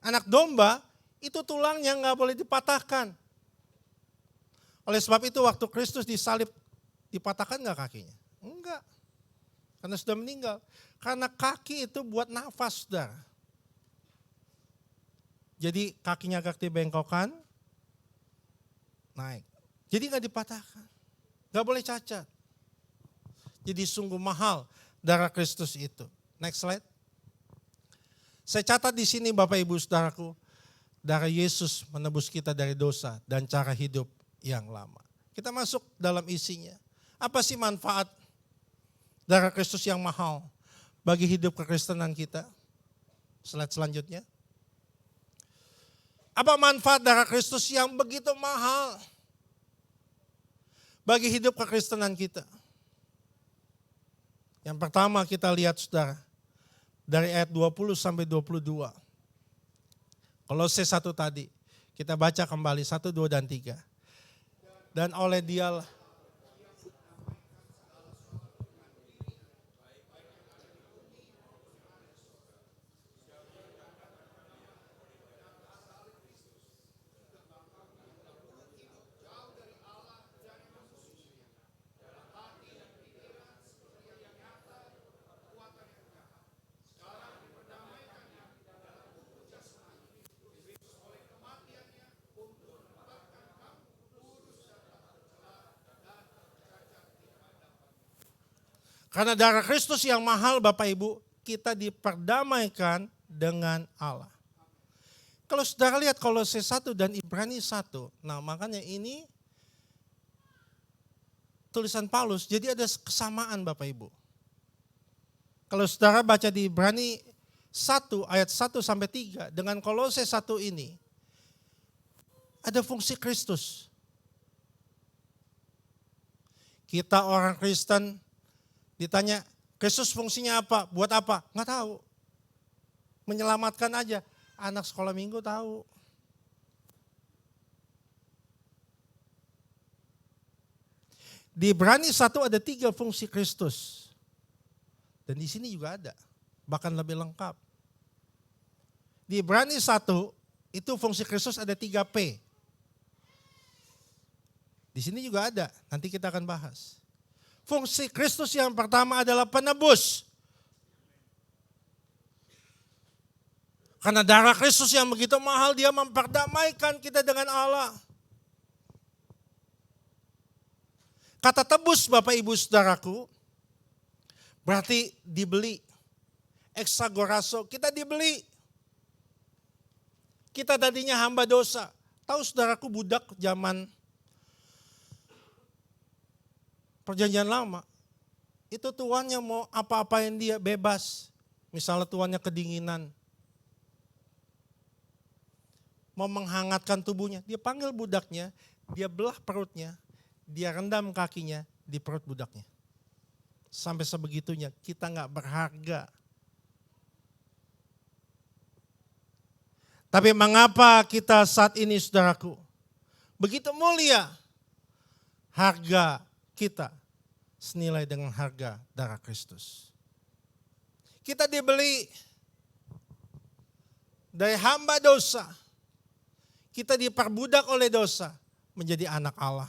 anak domba, itu tulangnya nggak boleh dipatahkan. Oleh sebab itu waktu Kristus disalib, dipatahkan nggak kakinya? Enggak, karena sudah meninggal. Karena kaki itu buat nafas saudara. Jadi kakinya agak dibengkokkan, naik. Jadi gak dipatahkan, gak boleh cacat. Jadi sungguh mahal darah Kristus itu. Next slide. Saya catat di sini Bapak Ibu Saudaraku, darah Yesus menebus kita dari dosa dan cara hidup yang lama. Kita masuk dalam isinya. Apa sih manfaat darah Kristus yang mahal bagi hidup kekristenan kita? Slide selanjutnya. Apa manfaat darah Kristus yang begitu mahal bagi hidup kekristenan kita? Yang pertama kita lihat saudara, dari ayat 20 sampai 22. Kolose 1 tadi, kita baca kembali 1, 2, dan 3. Dan oleh Dialah karena darah Kristus yang mahal Bapak Ibu, kita diperdamaikan dengan Allah. Kalau saudara lihat Kolose 1 dan Ibrani 1, nah makanya ini tulisan Paulus, jadi ada kesamaan Bapak Ibu. Kalau saudara baca di Ibrani 1 ayat 1 sampai 3 dengan Kolose 1 ini, ada fungsi Kristus. Kita orang Kristen ditanya, Kristus fungsinya apa? Buat apa? Nggak tahu. Menyelamatkan aja. Anak sekolah minggu tahu. Di Ibrani 1 ada 3 fungsi Kristus. Dan di sini juga ada. Bahkan lebih lengkap. Di Ibrani 1 itu fungsi Kristus ada 3P. Di sini juga ada, nanti kita akan bahas. Fungsi Kristus yang pertama adalah penebus. Karena darah Kristus yang begitu mahal, dia memperdamaikan kita dengan Allah. Kata tebus Bapak Ibu Saudaraku, berarti dibeli. Exagorazo, kita dibeli. Kita tadinya hamba dosa. Tahu saudaraku budak zaman Perjanjian Lama, itu tuannya mau apa-apain dia bebas. Misalnya tuannya kedinginan, mau menghangatkan tubuhnya, dia panggil budaknya, dia belah perutnya, dia rendam kakinya di perut budaknya. Sampai sebegitunya, kita nggak berharga. Tapi mengapa kita saat ini saudaraku, begitu mulia harga kita senilai dengan harga darah Kristus. Kita dibeli dari hamba dosa. Kita diperbudak oleh dosa menjadi anak Allah.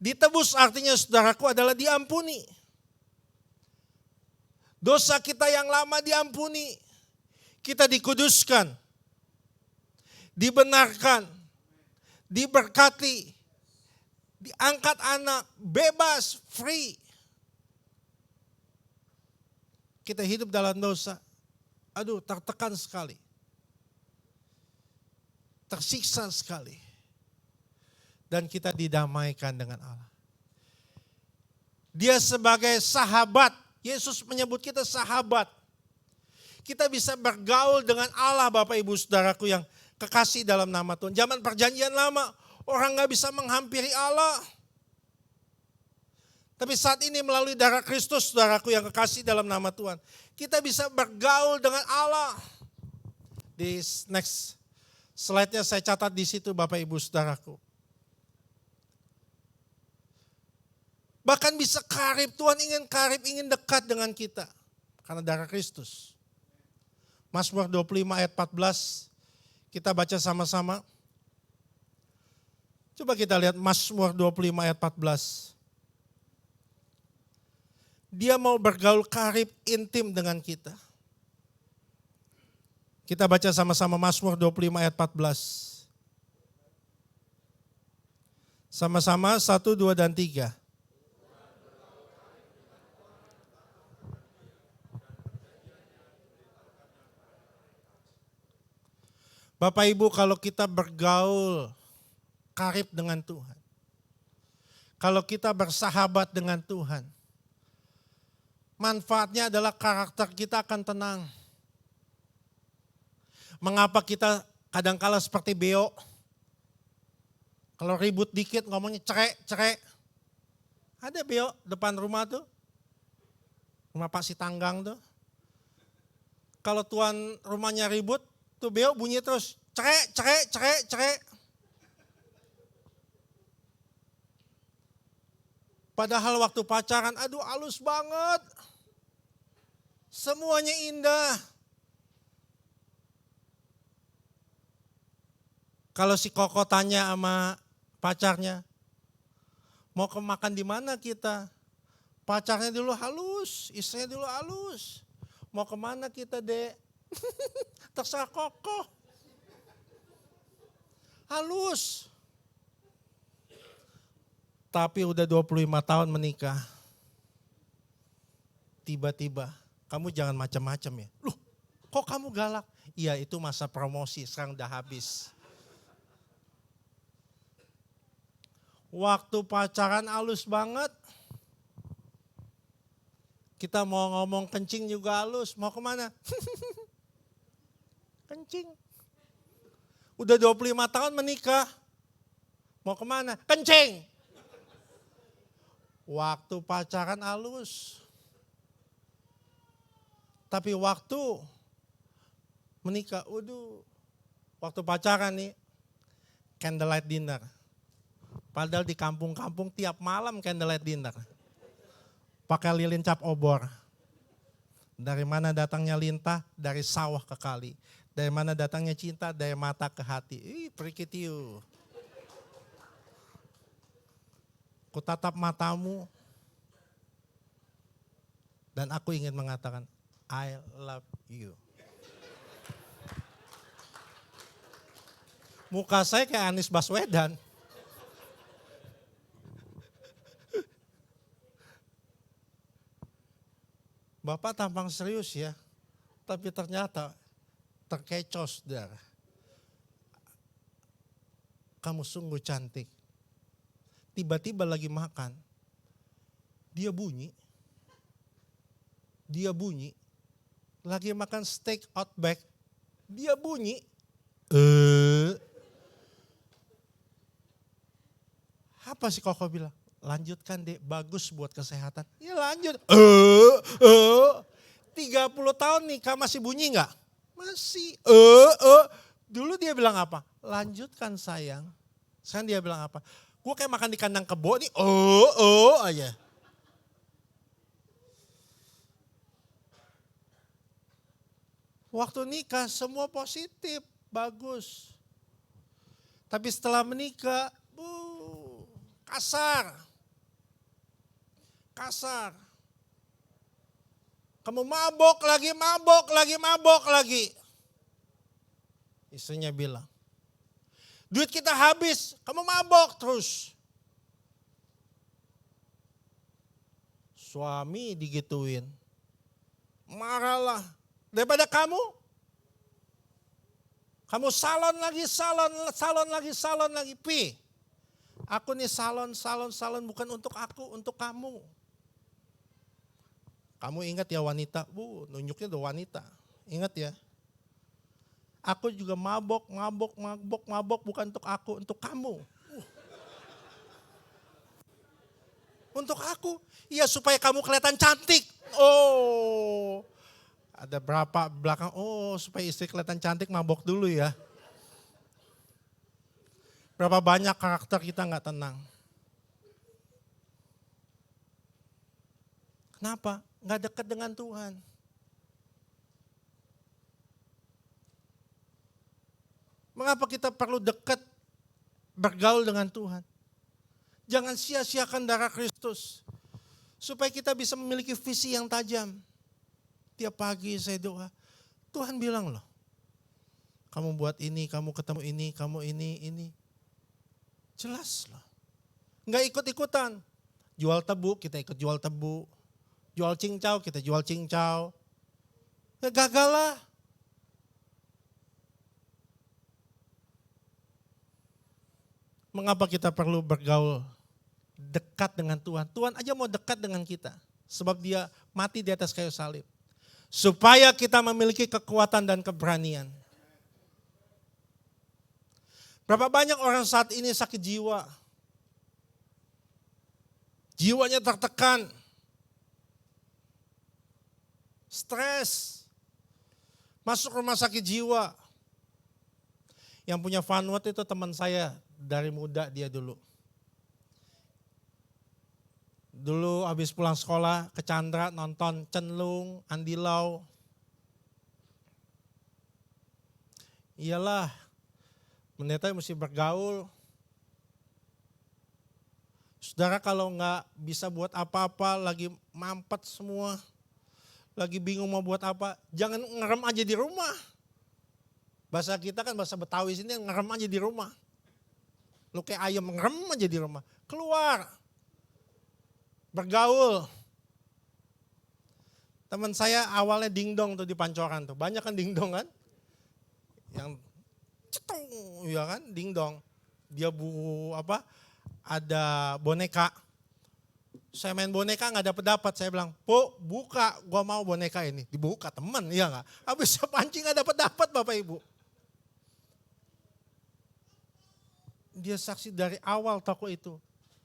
Ditebus artinya saudaraku adalah diampuni. Dosa kita yang lama diampuni. Kita dikuduskan, dibenarkan, diberkati, diangkat anak, bebas, free. Kita hidup dalam dosa, aduh tertekan sekali. Tersiksa sekali. Dan kita didamaikan dengan Allah. Dia sebagai sahabat, Yesus menyebut kita sahabat. Kita bisa bergaul dengan Allah Bapak Ibu Saudaraku yang kekasih dalam nama Tuhan. Zaman Perjanjian Lama, orang gak bisa menghampiri Allah. Tapi saat ini melalui darah Kristus, saudaraku yang kekasih dalam nama Tuhan, kita bisa bergaul dengan Allah. Di next slide-nya saya catat di situ Bapak Ibu saudaraku. Bahkan bisa karib, Tuhan ingin karib, ingin dekat dengan kita. Karena darah Kristus. Mazmur 25 ayat 14, kita baca sama-sama. Coba kita lihat Mazmur 25 ayat 14. Dia mau bergaul karib intim dengan kita. Kita baca sama-sama Mazmur 25 ayat 14. Sama-sama 1, 2, dan 3. Bapak Ibu, kalau kita bergaul karib dengan Tuhan, kalau kita bersahabat dengan Tuhan, manfaatnya adalah karakter kita akan tenang. Mengapa kita kadangkala seperti beo? Kalau ribut dikit ngomongnya cerek. Ada beo depan rumah tuh. Rumah Pak Sitanggang tuh. Kalau tuan rumahnya ribut, tuh beo bunyi terus. Cerek. Padahal waktu pacaran, aduh halus banget. Semuanya indah. Kalau si Koko tanya sama pacarnya, mau makan di mana kita? Pacarnya dulu halus, istrinya dulu halus. Mau kemana kita, Dek? Terserah Koko. Halus. Tapi udah 25 tahun menikah. Tiba-tiba, kamu jangan macam-macam ya. Loh, kok kamu galak? Iya, itu masa promosi, sekarang udah habis. Waktu pacaran halus banget. Kita mau ngomong kencing juga halus. Mau kemana? Kencing. Udah 25 tahun menikah. Mau kemana? Kencing. Waktu pacaran halus. Tapi waktu menikah, waktu pacaran nih, candlelight dinner. Padahal di kampung-kampung tiap malam candlelight dinner. Pakai lilin cap obor. Dari mana datangnya lintah? Dari sawah ke kali. Dari mana datangnya cinta? Dari mata ke hati. Prikitiu. Ku tatap matamu. Dan aku ingin mengatakan, I love you. Muka saya kayak Anies Baswedan. Bapak tampang serius ya, tapi ternyata terkecoh saudara. Kamu sungguh cantik. Tiba-tiba lagi makan, dia bunyi. Lagi makan steak Outback, dia bunyi. Apa sih koko bilang? Lanjutkan deh, bagus buat kesehatan. Ya lanjut. 30 tahun nikah masih bunyi nggak? Masih. Dulu dia bilang apa? Lanjutkan sayang. Sekarang dia bilang apa? Gue kayak makan di kandang kebo nih. Aja. Waktu nikah semua positif, bagus. Tapi setelah menikah, kasar. Kamu mabok lagi. Istrinya bilang, duit kita habis, kamu mabok terus. Suami digituin, marahlah. Daripada kamu salon lagi. Aku nih salon bukan untuk aku, untuk kamu. Kamu ingat ya wanita, nunjuknya udah wanita. Ingat ya. Aku juga mabok bukan untuk aku, untuk kamu. Untuk aku, iya supaya kamu kelihatan cantik. Ada berapa belakang, supaya istri kelihatan cantik mabok dulu ya. Berapa banyak karakter kita gak tenang. Kenapa? Gak dekat dengan Tuhan. Mengapa kita perlu dekat bergaul dengan Tuhan? Jangan sia-siakan darah Kristus. Supaya kita bisa memiliki visi yang tajam. Tiap pagi saya doa, Tuhan bilang loh, kamu buat ini, kamu ketemu ini, kamu ini. Jelas loh. Nggak ikut-ikutan. Jual tebu, kita ikut jual tebu. Jual cincau, kita jual cincau. Ya gagal lah. Mengapa kita perlu bergaul dekat dengan Tuhan? Tuhan aja mau dekat dengan kita. Sebab dia mati di atas kayu salib. Supaya kita memiliki kekuatan dan keberanian. Berapa banyak orang saat ini sakit jiwa. Jiwanya tertekan. Stres. Masuk rumah sakit jiwa. Yang punya Vanuatu itu teman saya dari muda dia dulu. Dulu habis pulang sekolah ke Chandra nonton Cenlung, Andi Lau. Iyalah, pendeta mesti bergaul. Saudara kalau nggak bisa buat apa-apa, lagi mampet semua, lagi bingung mau buat apa, jangan ngerem aja di rumah. Bahasa kita kan bahasa Betawi sini ngerem aja di rumah. Lu kayak ayam ngerem aja di rumah, keluar. Bergaul. Teman saya awalnya dingdong tuh di Pancoran tuh. Banyak kan dingdong kan? Yang cetung, ya kan, dingdong. Dia ada boneka. Saya main boneka nggak dapat. Saya bilang, "Po, buka, gua mau boneka ini." Dibuka teman, iya nggak? Habis saya pancing nggak dapat Bapak Ibu. Dia saksi dari awal toko itu.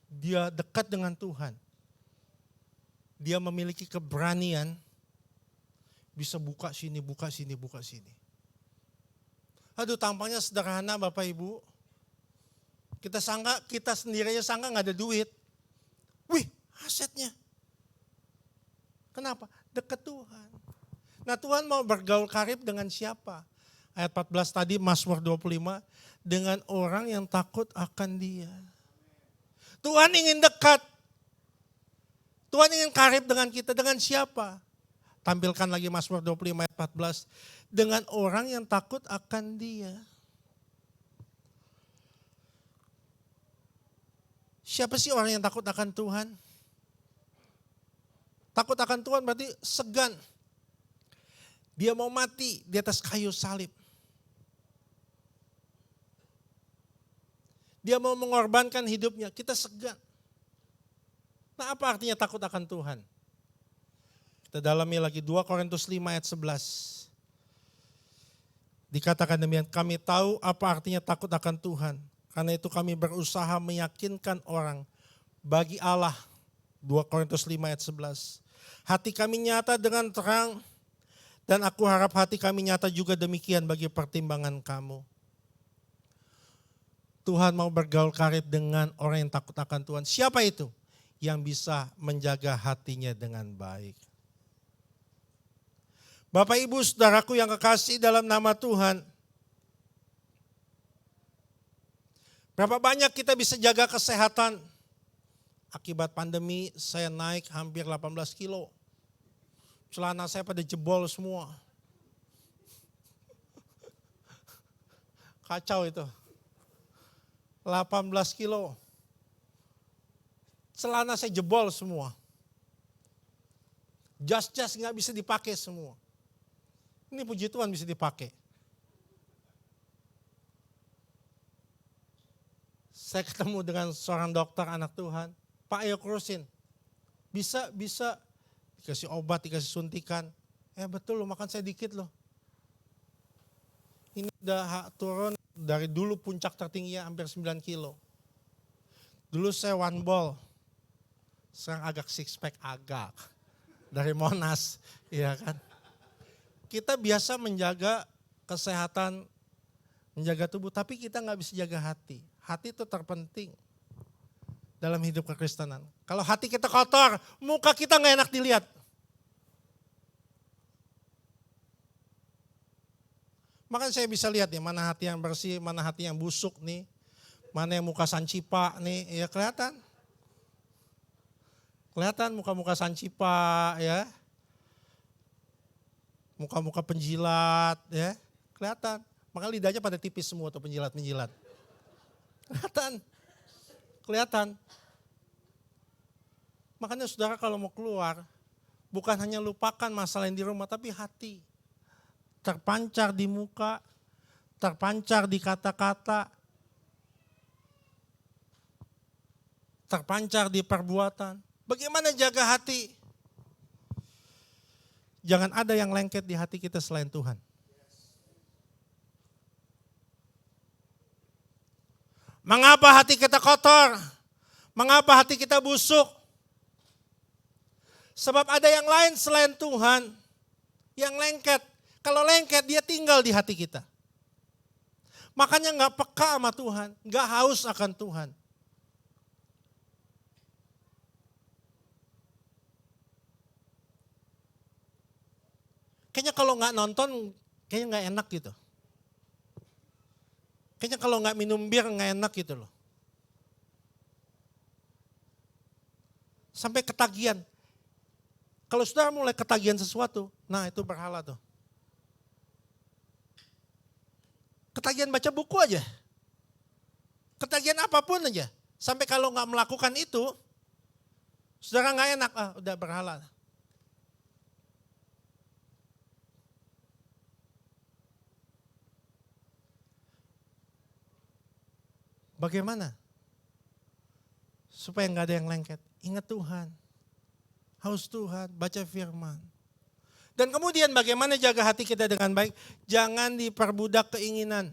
Dia dekat dengan Tuhan. Dia memiliki keberanian bisa buka sini. Aduh, tampaknya sederhana Bapak Ibu. Kita sendiri aja sangka nggak ada duit. Wih, asetnya. Kenapa? Dekat Tuhan. Nah, Tuhan mau bergaul karib dengan siapa? Ayat 14 tadi, Mazmur 25, dengan orang yang takut akan Dia. Tuhan ingin dekat. Tuhan ingin karib dengan kita. Dengan siapa? Tampilkan lagi Mazmur 25 ayat 14. Dengan orang yang takut akan Dia. Siapa sih orang yang takut akan Tuhan? Takut akan Tuhan berarti segan. Dia mau mati di atas kayu salib. Dia mau mengorbankan hidupnya, kita segan. Nah, apa artinya takut akan Tuhan? Kita dalami lagi 2 Korintus 5 ayat 11. Dikatakan demikian, kami tahu apa artinya takut akan Tuhan. Karena itu kami berusaha meyakinkan orang bagi Allah. 2 Korintus 5 ayat 11. Hati kami nyata dengan terang dan aku harap hati kami nyata juga demikian bagi pertimbangan kamu. Tuhan mau bergaul karib dengan orang yang takut akan Tuhan. Siapa itu? Yang bisa menjaga hatinya dengan baik. Bapak Ibu saudaraku yang kekasih dalam nama Tuhan. Berapa banyak kita bisa jaga kesehatan? Akibat pandemi saya naik hampir 18 kilo. Celana saya pada jebol semua. Kacau itu. 18 kilo. Celana saya jebol semua. Jas-jas gak bisa dipakai semua. Ini puji Tuhan bisa dipakai. Saya ketemu dengan seorang dokter anak Tuhan. Pak, ayo kurusin. Bisa dikasih obat, dikasih suntikan. Betul loh, makan saya dikit loh. Ini udah turun dari dulu puncak tertingginya hampir 9 kilo. Dulu saya one ball. Sekarang agak six pack agak. Dari Monas, ya kan. Kita biasa menjaga kesehatan, menjaga tubuh, tapi kita gak bisa jaga hati. Hati itu terpenting dalam hidup kekristenan. Kalau hati kita kotor, muka kita gak enak dilihat. Makanya saya bisa lihat ya, mana hati yang bersih, mana hati yang busuk nih. Mana yang muka sancipa nih, ya kelihatan. Kelihatan muka-muka sancipa ya. Muka-muka penjilat ya, kelihatan. Makanya lidahnya pada tipis semua tuh penjilat-penjilat. Kelihatan. Makanya saudara kalau mau keluar, bukan hanya lupakan masalah yang di rumah, tapi hati. Terpancar di muka, terpancar di kata-kata, terpancar di perbuatan. Bagaimana jaga hati? Jangan ada yang lengket di hati kita selain Tuhan. Mengapa hati kita kotor? Mengapa hati kita busuk? Sebab ada yang lain selain Tuhan yang lengket. Kalau lengket dia tinggal di hati kita. Makanya gak peka sama Tuhan, gak haus akan Tuhan. Kayaknya kalau gak nonton, kayaknya gak enak gitu. Kayaknya kalau gak minum bir gak enak gitu loh. Sampai ketagihan. Kalau saudara mulai ketagihan sesuatu, nah itu berhala tuh. Ketagihan baca buku aja. Ketagihan apapun aja. Sampai kalau gak melakukan itu, saudara gak enak, udah berhala. Bagaimana? Supaya nggak ada yang lengket. Ingat Tuhan. Haus Tuhan, baca firman. Dan kemudian bagaimana jaga hati kita dengan baik? Jangan diperbudak keinginan.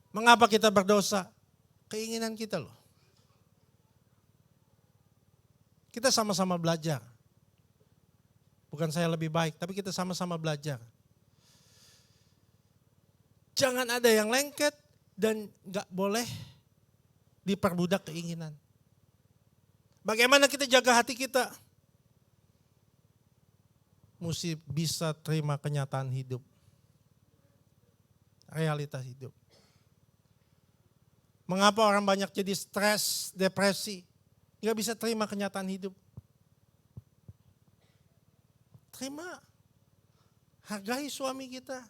Mengapa kita berdosa? Keinginan kita loh. Kita sama-sama belajar. Bukan saya lebih baik, tapi kita sama-sama belajar. Jangan ada yang lengket dan gak boleh diperbudak keinginan. Bagaimana kita jaga hati kita? Mesti bisa terima kenyataan hidup. Realitas hidup. Mengapa orang banyak jadi stres, depresi? Gak bisa terima kenyataan hidup. Terima. Hargai suami kita.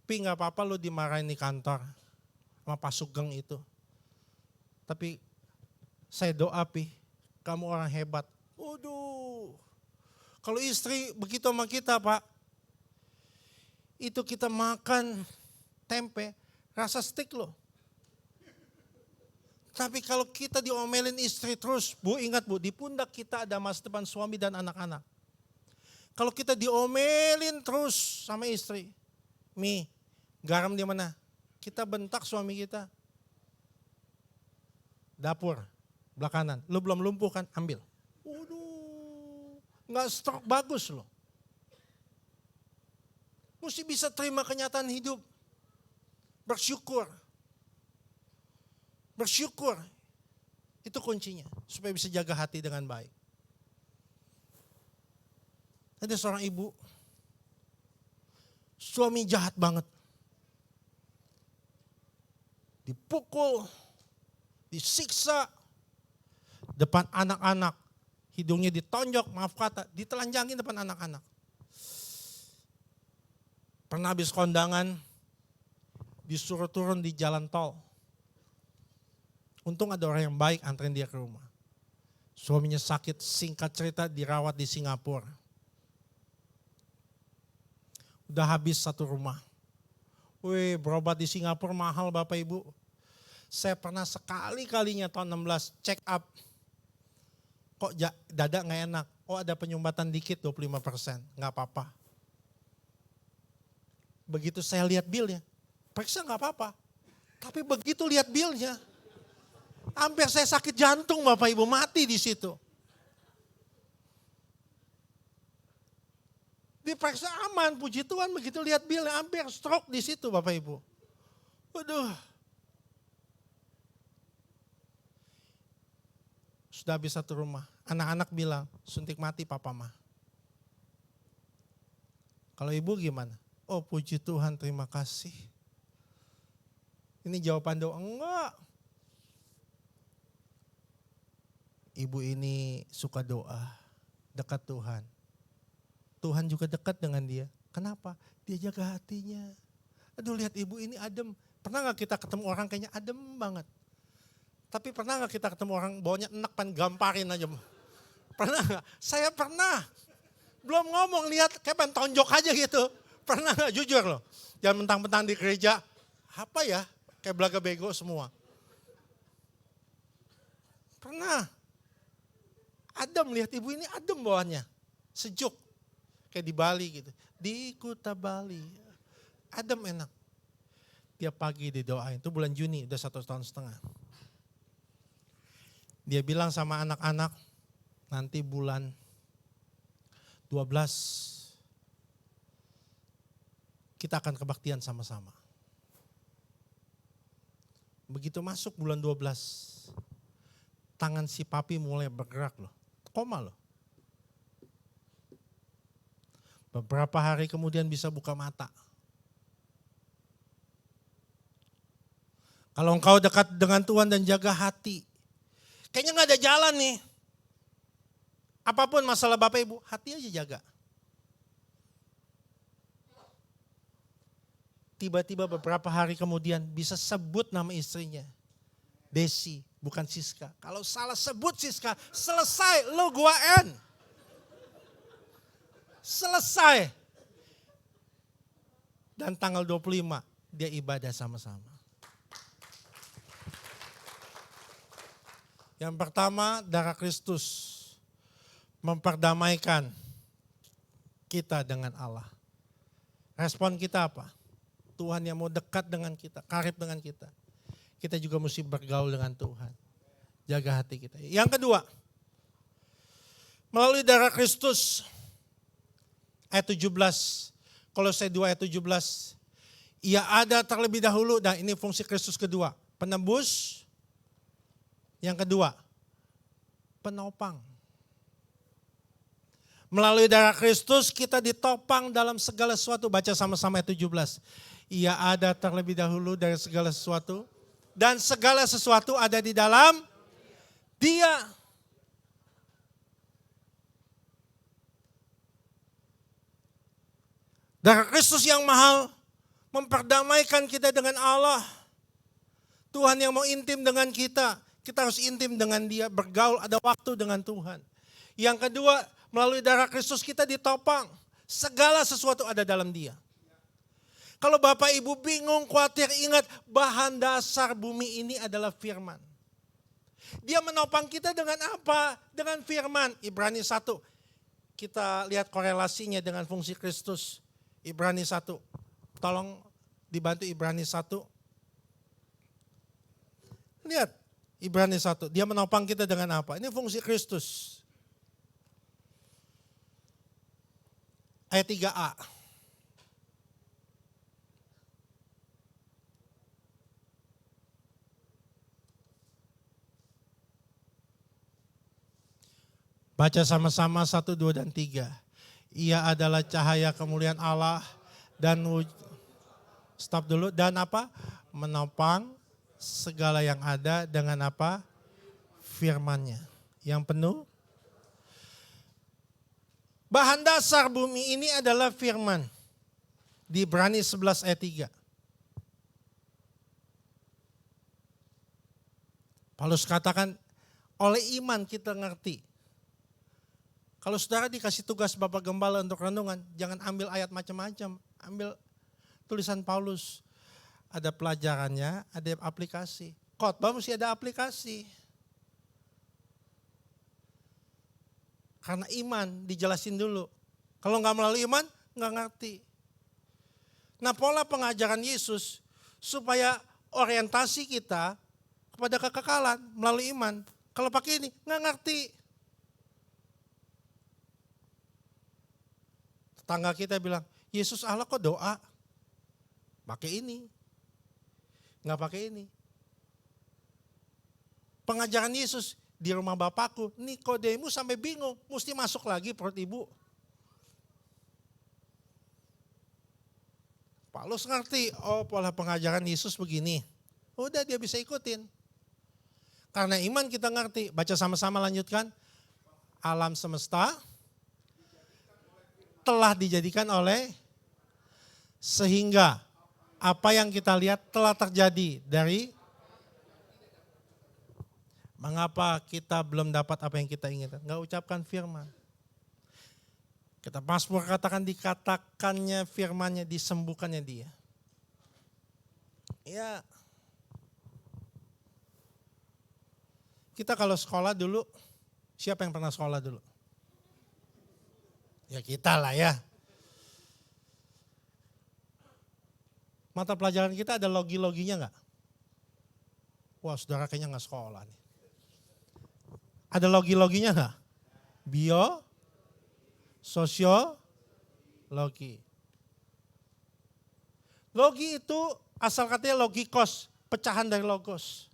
Pi gak apa-apa lo dimarahin di kantor sama Pak Sugeng itu. Tapi saya doa Pi, kamu orang hebat. Waduh. Kalau istri begitu sama kita Pak, itu kita makan tempe, rasa steak loh. Tapi kalau kita diomelin istri terus, Bu ingat Bu, di pundak kita ada masa depan suami dan anak-anak. Kalau kita diomelin terus sama istri, Mi, garam di mana? Kita bentak suami kita. Dapur, belah kanan. Lu belum lumpuh kan? Ambil. Waduh, nggak stroke bagus loh. Mesti bisa terima kenyataan hidup. Bersyukur. Bersyukur. Itu kuncinya. Supaya bisa jaga hati dengan baik. Ada seorang ibu. Suami jahat banget. Dipukul. Disiksa. Depan anak-anak. Hidungnya ditonjok, maaf kata. Ditelanjangin depan anak-anak. Pernah habis kondangan. Disuruh turun di jalan tol. Untung ada orang yang baik anterin dia ke rumah. Suaminya sakit, singkat cerita dirawat di Singapura. Udah habis satu rumah. Wih, berobat di Singapura mahal Bapak Ibu. Saya pernah sekali-kalinya tahun 16 check up. Kok dada gak enak? Oh ada penyumbatan dikit 25%, gak apa-apa. Begitu saya lihat bilnya, periksa gak apa-apa. Tapi begitu lihat bilnya, hampir saya sakit jantung Bapak Ibu, mati di situ. Diperiksa aman, puji Tuhan, begitu lihat bilnya hampir stroke di situ Bapak Ibu. Waduh. Sudah habis satu rumah, anak-anak bilang, suntik mati papa mah. Kalau ibu gimana? Oh puji Tuhan, terima kasih. Ini jawaban doa, enggak. Ibu ini suka doa, dekat Tuhan. Tuhan juga dekat dengan dia. Kenapa? Dia jaga hatinya. Aduh lihat ibu ini adem. Pernah gak kita ketemu orang kayaknya adem banget? Tapi pernah gak kita ketemu orang baunya enak pan gamparin aja? Pernah gak? Saya pernah. Belum ngomong lihat kayak pan tonjok aja gitu. Pernah gak? Jujur loh. Jangan mentang-mentang di gereja. Apa ya? Kayak belaga bego semua. Pernah. Adem lihat ibu ini adem bawaannya. Sejuk. Kayak di Bali gitu. Di Kuta Bali. Adem enak. Tiap pagi didoain. Itu bulan Juni, udah 1,5 tahun. Dia bilang sama anak-anak, nanti bulan 12 kita akan kebaktian sama-sama. Begitu masuk bulan 12, tangan si papi mulai bergerak loh. Koma loh. Beberapa hari kemudian bisa buka mata. Kalau engkau dekat dengan Tuhan dan jaga hati, kayaknya gak ada jalan nih. Apapun masalah Bapak Ibu, hati aja jaga. Tiba-tiba beberapa hari kemudian bisa sebut nama istrinya. Desi, bukan Siska. Kalau salah sebut Siska, selesai, lo gua N. Selesai. Dan tanggal 25 dia ibadah sama-sama. Yang pertama, darah Kristus memperdamaikan kita dengan Allah. Respon kita apa? Tuhan yang mau dekat dengan kita, karib dengan kita. Kita juga mesti bergaul dengan Tuhan. Jaga hati kita. Yang kedua, melalui darah Kristus, ayat 17, Kolose 2 ayat 17, ia ada terlebih dahulu, dan ini fungsi Kristus kedua, penebus. Yang kedua, penopang. Melalui darah Kristus kita ditopang dalam segala sesuatu. Baca sama-sama ayat 17. Ia ada terlebih dahulu dari segala sesuatu. Dan segala sesuatu ada di dalam Dia. Darah Kristus yang mahal memperdamaikan kita dengan Allah. Tuhan yang mau intim dengan kita. Kita harus intim dengan Dia, bergaul, ada waktu dengan Tuhan. Yang kedua, melalui darah Kristus kita ditopang. Segala sesuatu ada dalam Dia. Kalau Bapak Ibu bingung, khawatir, ingat bahan dasar bumi ini adalah firman. Dia menopang kita dengan apa? Dengan firman. Ibrani 1. Kita lihat korelasinya dengan fungsi Kristus. Ibrani 1. Tolong dibantu Ibrani 1. Lihat Ibrani 1. Dia menopang kita dengan apa? Ini fungsi Kristus. Ayat 3a. Baca sama-sama 1, 2, dan 3. Ia adalah cahaya kemuliaan Allah dan stop dulu, dan apa? Menopang segala yang ada dengan apa? Firman-Nya yang penuh. Bahan dasar bumi ini adalah firman. Di Ibrani 11 ayat 3. Paulus katakan, oleh iman kita ngerti. Kalau saudara dikasih tugas Bapak Gembala untuk renungan, jangan ambil ayat macam-macam. Ambil tulisan Paulus. Ada pelajarannya, ada aplikasi. Khotbah mesti ada aplikasi. Karena iman dijelasin dulu. Kalau nggak melalui iman, nggak ngerti. Nah, pola pengajaran Yesus supaya orientasi kita kepada kekekalan melalui iman. Kalau pakai ini, nggak ngerti. Tetangga kita bilang, Yesus Allah kok doa? Pakai ini. Nggak pakai ini. Pengajaran Yesus, di rumah Bapakku, Nikodemus sampai bingung, mesti masuk lagi perut ibu. Paulus ngerti, oh pola pengajaran Yesus begini. Udah dia bisa ikutin. Karena iman kita ngerti, baca sama-sama lanjutkan. Alam semesta telah dijadikan oleh, sehingga apa yang kita lihat telah terjadi dari. Mengapa kita belum dapat apa yang kita inginkan? Enggak ucapkan firman. Kita Mazmur katakan dikatakannya firman-Nya, disembuhkannya Dia. Ya. Kita kalau sekolah dulu, siapa yang pernah sekolah dulu? Ya kita lah ya. Mata pelajaran kita ada logi-loginya enggak? Wah, saudara kayaknya enggak sekolah nih. Ada logi-loginya enggak? Bio, sosiologi. Logi itu asal katanya logikos, pecahan dari logos.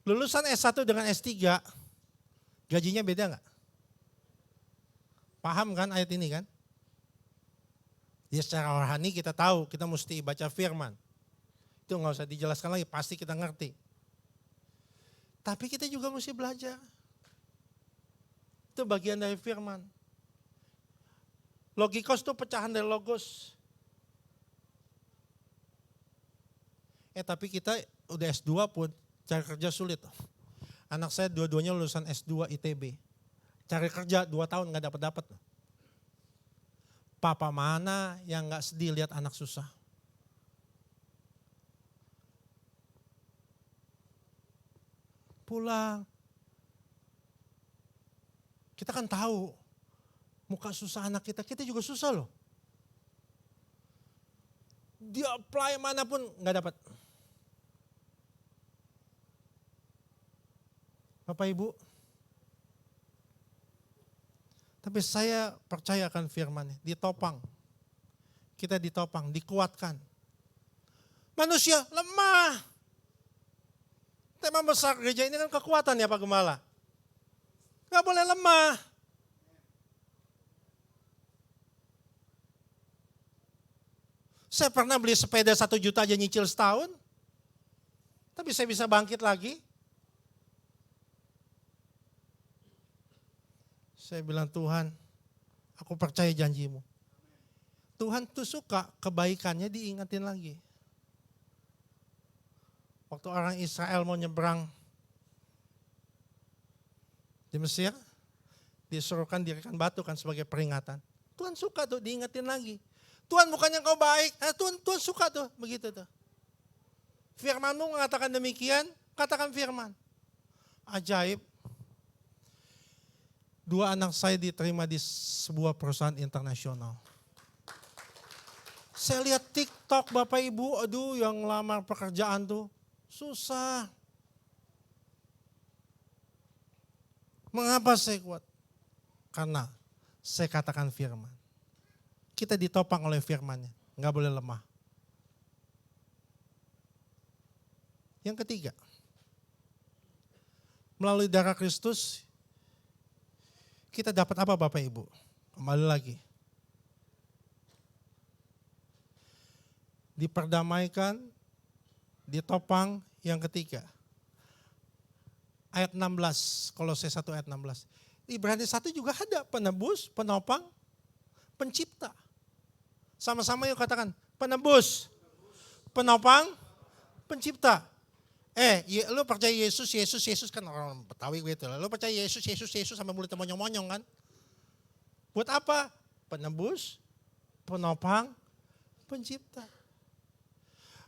Lulusan S1 dengan S3, gajinya beda enggak? Paham kan ayat ini kan? Ya secara rohani kita tahu, kita mesti baca firman. Itu enggak usah dijelaskan lagi, pasti kita ngerti. Tapi kita juga mesti belajar. Itu bagian dari firman. Logikos itu pecahan dari logos. Tapi kita udah S2 pun cari kerja sulit. Anak saya dua-duanya lulusan S2 ITB. Cari kerja 2 tahun gak dapat. Papa mana yang gak sedih lihat anak susah? pulang. Kita kan tahu muka susah anak kita juga susah loh. Dia apply manapun nggak dapat. Bapak Ibu, tapi saya percaya akan firman-Nya, ditopang. Kita ditopang, dikuatkan. Manusia lemah. Tema besar gereja ini kan kekuatan ya Pak Gembala. Gak boleh lemah. Saya pernah beli sepeda 1 juta aja nyicil setahun. Tapi saya bisa bangkit lagi. Saya bilang, Tuhan, aku percaya janji-Mu. Tuhan tuh suka kebaikannya diingatin lagi. Waktu orang Israel mau nyebrang di Mesir, disuruhkan dirikan batu kan sebagai peringatan. Tuhan suka tuh diingetin lagi. Tuhan bukannya kau baik, Tuhan suka tuh begitu tuh. Firman-Mu mengatakan demikian, katakan firman. Ajaib. 2 anak saya diterima di sebuah perusahaan internasional. Saya lihat TikTok Bapak Ibu, aduh yang lamar pekerjaan tuh susah. Mengapa saya kuat? Karena saya katakan firman. Kita ditopang oleh firman-Nya, nggak boleh lemah. Yang ketiga, melalui darah Kristus, kita dapat apa Bapak Ibu? Kembali lagi. Diperdamaikan, ditopang, yang ketiga. Ayat 16, Kolose 1 ayat 16. Ibrani 1 juga ada penebus, penopang, pencipta. Sama-sama yuk katakan, penebus, penopang, pencipta. Lu percaya Yesus kan orang Betawi gitu. Lu percaya Yesus sampai mulutnya monyong-monyong kan. Buat apa? Penebus, penopang, pencipta.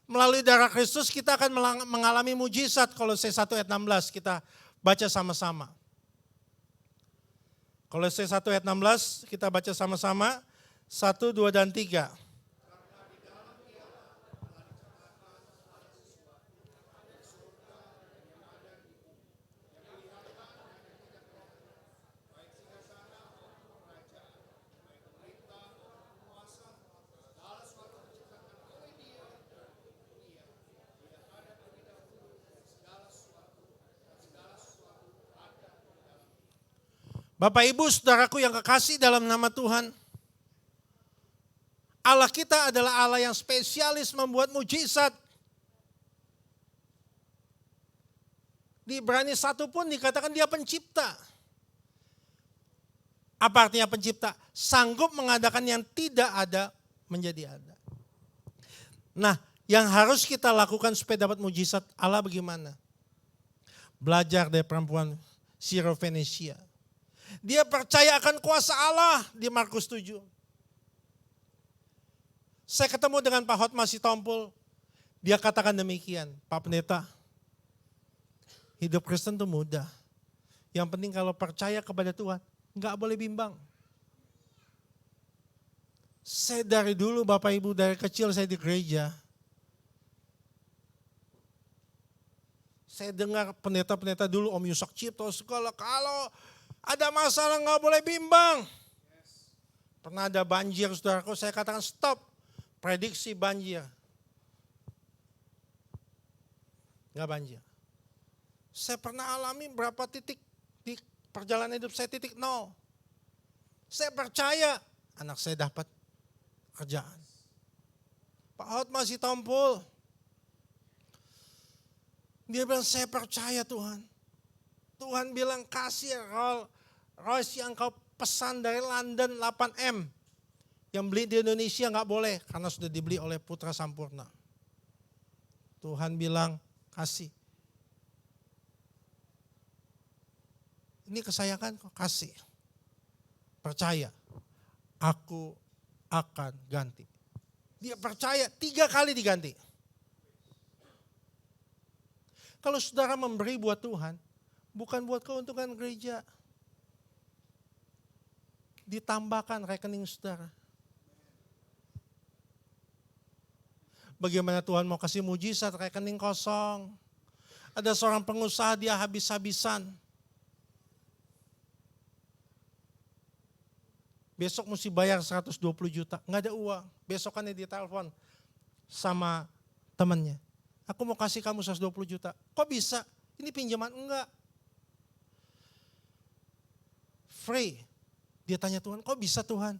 Melalui darah Kristus kita akan mengalami mujizat. Kolose 1 ayat 16 kita baca sama-sama. Kolose 1 ayat 16 kita baca sama-sama. 1, 2, dan 3. Bapak Ibu saudaraku yang kekasih dalam nama Tuhan. Allah kita adalah Allah yang spesialis membuat mujizat. Di Ibrani 1 pun dikatakan dia pencipta. Apa artinya pencipta? Sanggup mengadakan yang tidak ada menjadi ada. Nah, yang harus kita lakukan supaya dapat mujizat Allah bagaimana? Belajar dari perempuan Syro-Fenisia. Dia percaya akan kuasa Allah di Markus 7. Saya ketemu dengan Pak Hotma Sitompul. Dia katakan demikian, Pak Pendeta, hidup Kristen itu mudah. Yang penting kalau percaya kepada Tuhan, enggak boleh bimbang. Saya dari dulu Bapak Ibu, dari kecil saya di gereja. Saya dengar pendeta-pendeta dulu, Om Yusak Cipto, segala kalau ada masalah enggak boleh bimbang. Pernah ada banjir saudaraku, saya katakan stop. Prediksi banjir. Enggak banjir. Saya pernah alami berapa titik di perjalanan hidup saya titik nol. Saya percaya anak saya dapat kerjaan. Pak Hotma Sitompul. Dia bilang saya percaya Tuhan. Tuhan bilang kasih Rolls yang kau pesan dari London 8M. Yang beli di Indonesia nggak boleh karena sudah dibeli oleh Putra Sampurna. Tuhan bilang kasih. Ini kesayangan kok kasih. Percaya. Aku akan ganti. Dia percaya 3 kali diganti. Kalau saudara memberi buat Tuhan, Bukan buat keuntungan gereja. Ditambahkan rekening saudara. Bagaimana Tuhan mau kasih mujizat rekening kosong. Ada seorang pengusaha dia habis-habisan. Besok mesti bayar 120 juta, nggak ada uang. Besokannya dia telepon sama temannya. Aku mau kasih kamu 120 juta. Kok bisa? Ini pinjaman? Enggak. Free. Dia tanya Tuhan, kok bisa Tuhan?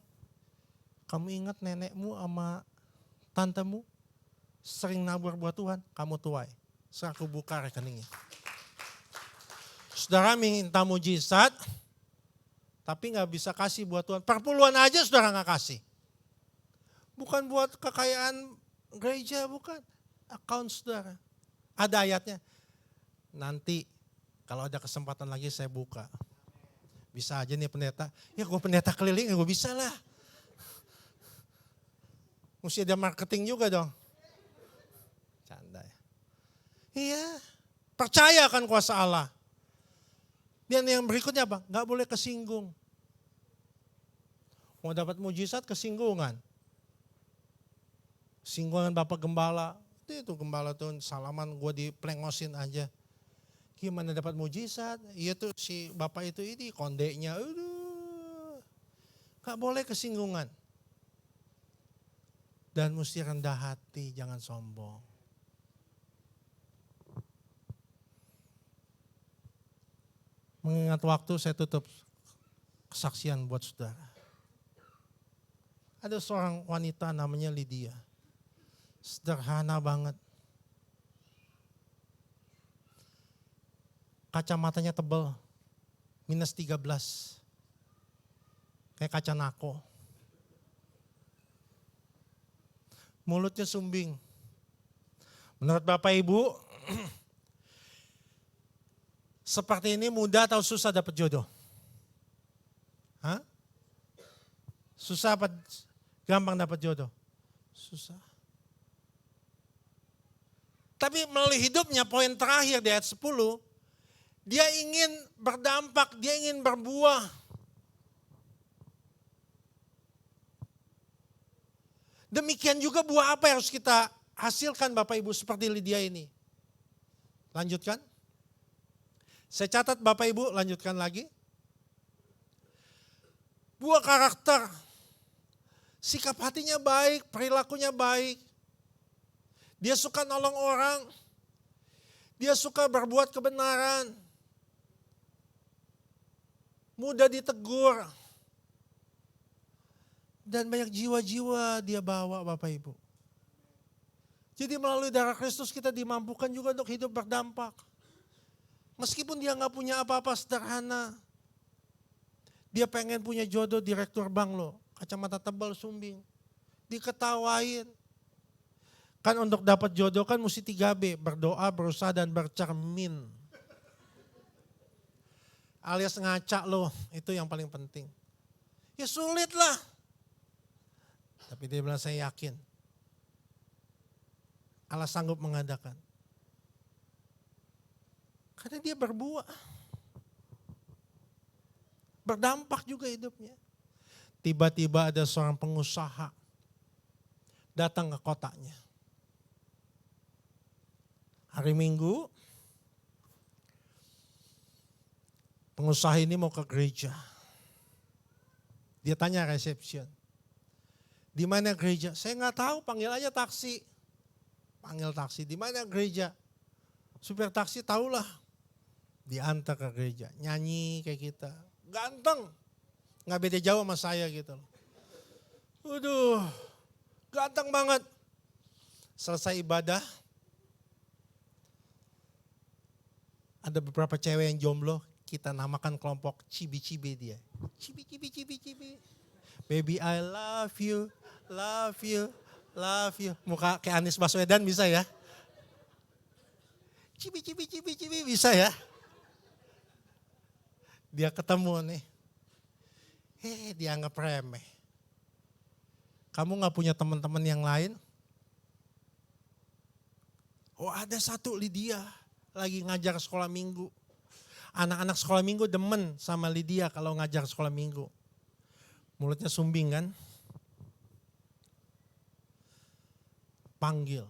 Kamu ingat nenekmu sama tantemu sering nabur buat Tuhan, kamu tuai. Sekarang aku buka rekeningnya. Saudara minta mujizat, tapi nggak bisa kasih buat Tuhan. Perpuluhan aja saudara nggak kasih. Bukan buat kekayaan gereja, bukan. Account saudara. Ada ayatnya. Nanti kalau ada kesempatan lagi saya buka. Bisa aja nih pendeta. Ya gue pendeta keliling, ya gue bisa lah. Mesti ada marketing juga dong. Canda ya. Iya. Percaya akan kuasa Allah. Dan yang berikutnya apa? Gak boleh kesinggung. Mau dapat mujizat kesinggungan. Singgungan Bapak Gembala. Itu Gembala tuh salaman gue diplengosin aja. Gimana dapat mujizat? Iya tuh si Bapak itu ini kondeknya. Aduh. Gak boleh kesinggungan. Dan mesti rendah hati, jangan sombong. Mengingat waktu saya tutup kesaksian buat saudara. Ada seorang wanita namanya Lydia. Sederhana banget. Kacamatanya tebal. Minus 13. Kayak kaca nako. Mulutnya sumbing. Menurut Bapak Ibu, seperti ini mudah atau susah dapat jodoh? Hah? Susah apa gampang dapat jodoh? Susah. Tapi melalui hidupnya, poin terakhir di ayat 10, dia ingin berdampak, dia ingin berbuah. Demikian juga buah apa yang harus kita hasilkan Bapak Ibu seperti Lydia ini. Lanjutkan. Saya catat Bapak Ibu, lanjutkan lagi. Buah karakter. Sikap hatinya baik, perilakunya baik. Dia suka nolong orang. Dia suka berbuat kebenaran. Mudah ditegur. Dan banyak jiwa-jiwa dia bawa Bapak Ibu. Jadi melalui darah Kristus kita dimampukan juga untuk hidup berdampak. Meskipun dia gak punya apa-apa sederhana. Dia pengen punya jodoh direktur bank loh. Kacamata tebal sumbing. Diketawain. Kan untuk dapat jodoh kan mesti 3B. Berdoa, berusaha, dan bercermin. Alias ngaca loh. Itu yang paling penting. Ya sulit lah. Tapi dia bilang saya yakin. Allah sanggup mengadakan. Karena dia berbuah. Berdampak juga hidupnya. Tiba-tiba ada seorang pengusaha datang ke kotanya. Hari Minggu, pengusaha ini mau ke gereja. Dia tanya resepsion. Di mana gereja? Saya nggak tahu, panggil aja taksi. Panggil taksi, di mana gereja? Supir taksi tahulah. Diantar ke gereja, nyanyi kayak kita. Ganteng, nggak beda jauh sama saya gitu. Waduh, ganteng banget. Selesai ibadah, ada beberapa cewek yang jomblo, kita namakan kelompok cibi-cibi dia. Cibi. Baby I love you, love you, love you. Muka kayak Anies Baswedan bisa ya? Cibi, bisa ya? Dia ketemu nih. Dianggap remeh. Kamu gak punya teman-teman yang lain? Oh ada satu Lydia, lagi ngajar sekolah minggu. Anak-anak sekolah minggu demen sama Lydia kalau ngajar sekolah minggu. Mulutnya sumbing kan? Panggil.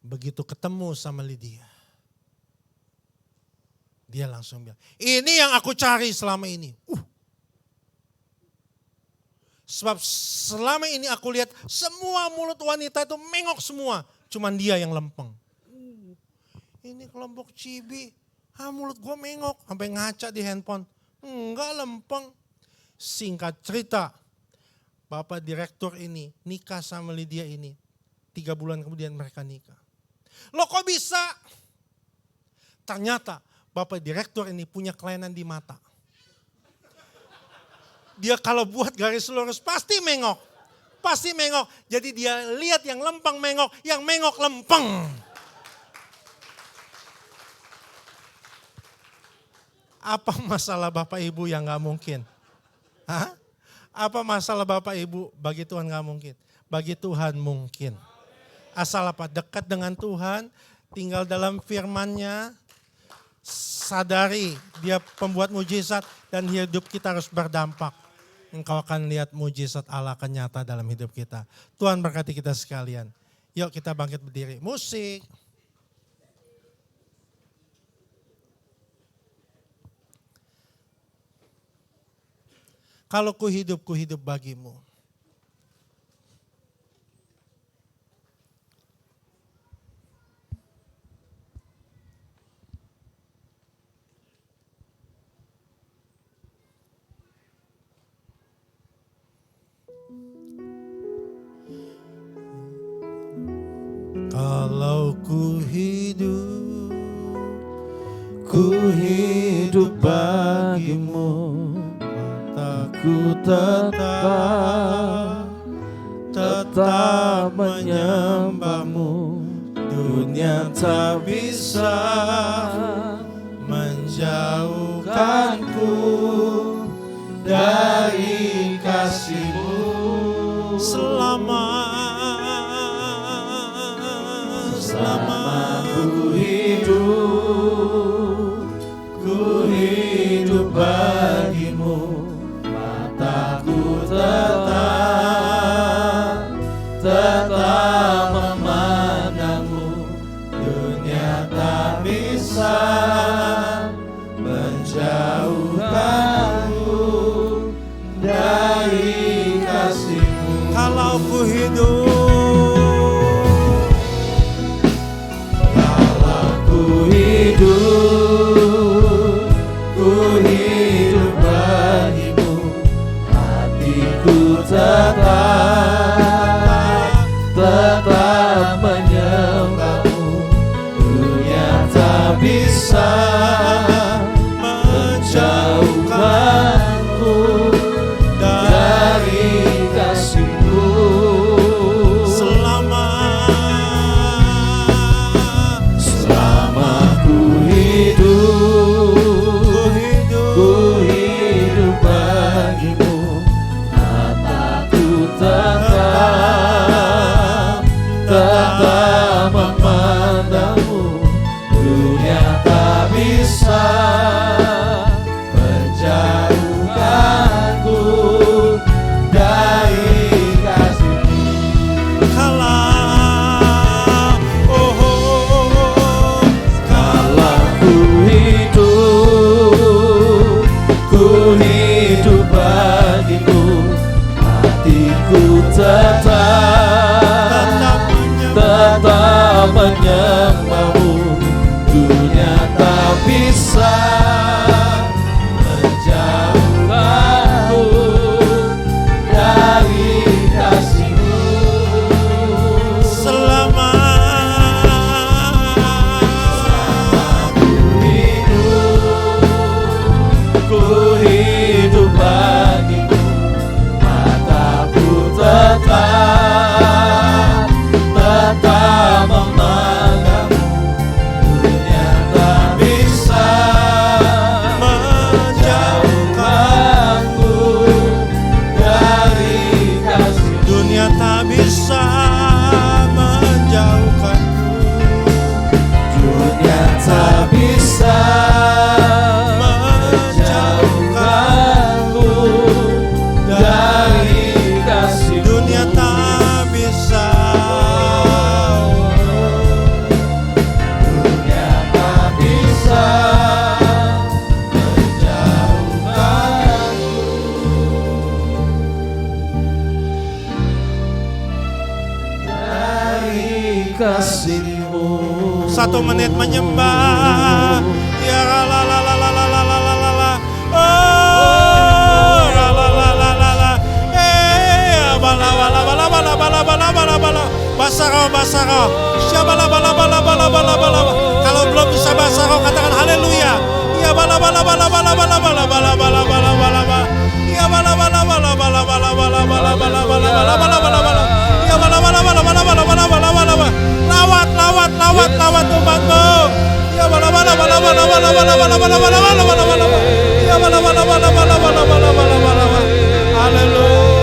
Begitu ketemu sama Lydia, dia langsung bilang, ini yang aku cari selama ini. Sebab selama ini aku lihat semua mulut wanita itu mengok semua. Cuman dia yang lempeng. Ini kelompok Cibi, mulut gue mengok. Sampai ngaca di handphone. Enggak, lempeng. Singkat cerita, Bapak direktur ini nikah sama Lydia ini. 3 bulan kemudian mereka nikah. Loh kok bisa? Ternyata Bapak direktur ini punya kelainan di mata. Dia kalau buat garis lurus pasti mengok. Pasti mengok. Jadi dia lihat yang lempeng mengok, yang mengok lempeng. Apa masalah Bapak Ibu yang gak mungkin? Hah? Apa masalah Bapak Ibu bagi Tuhan gak mungkin? Bagi Tuhan mungkin. Asal apa? Dekat dengan Tuhan, tinggal dalam firman-Nya, sadari dia pembuat mujizat dan hidup kita harus berdampak. Engkau akan lihat mujizat Allah akan nyata dalam hidup kita. Tuhan berkati kita sekalian. Yuk kita bangkit berdiri. Musik. Kalau ku hidup bagimu. Kalau ku hidup bagimu, mataku tetap menyembahmu. Dunia tak bisa menjauhkanku dari kasih-Mu. Selama ku hidup bagimu, mataku tetap memandangmu. Dunia tak bisa menjauhkanku dari kasih-Mu. Kalau ku hidup bagimu, kasih-Mu. 1 menit menyembah. Ya la la la la la la la la la la. Oh la la la la la la. Bala bala bala bala bala bala bala bala. Basaro basaro. Syabala bala bala bala bala bala. Kalau belum bisa basaro katakan haleluya. Ya bala bala bala bala bala bala bala bala bala bala. Ya bala bala bala bala bala bala bala bala bala bala bala bala. Ya bala bala bala bala bala bala bala bala. Lawat lawat lawat lawat umatmu. Ya bala bala bala bala bala bala bala bala bala bala bala bala. Ya bala bala bala bala bala bala bala bala. Haleluya.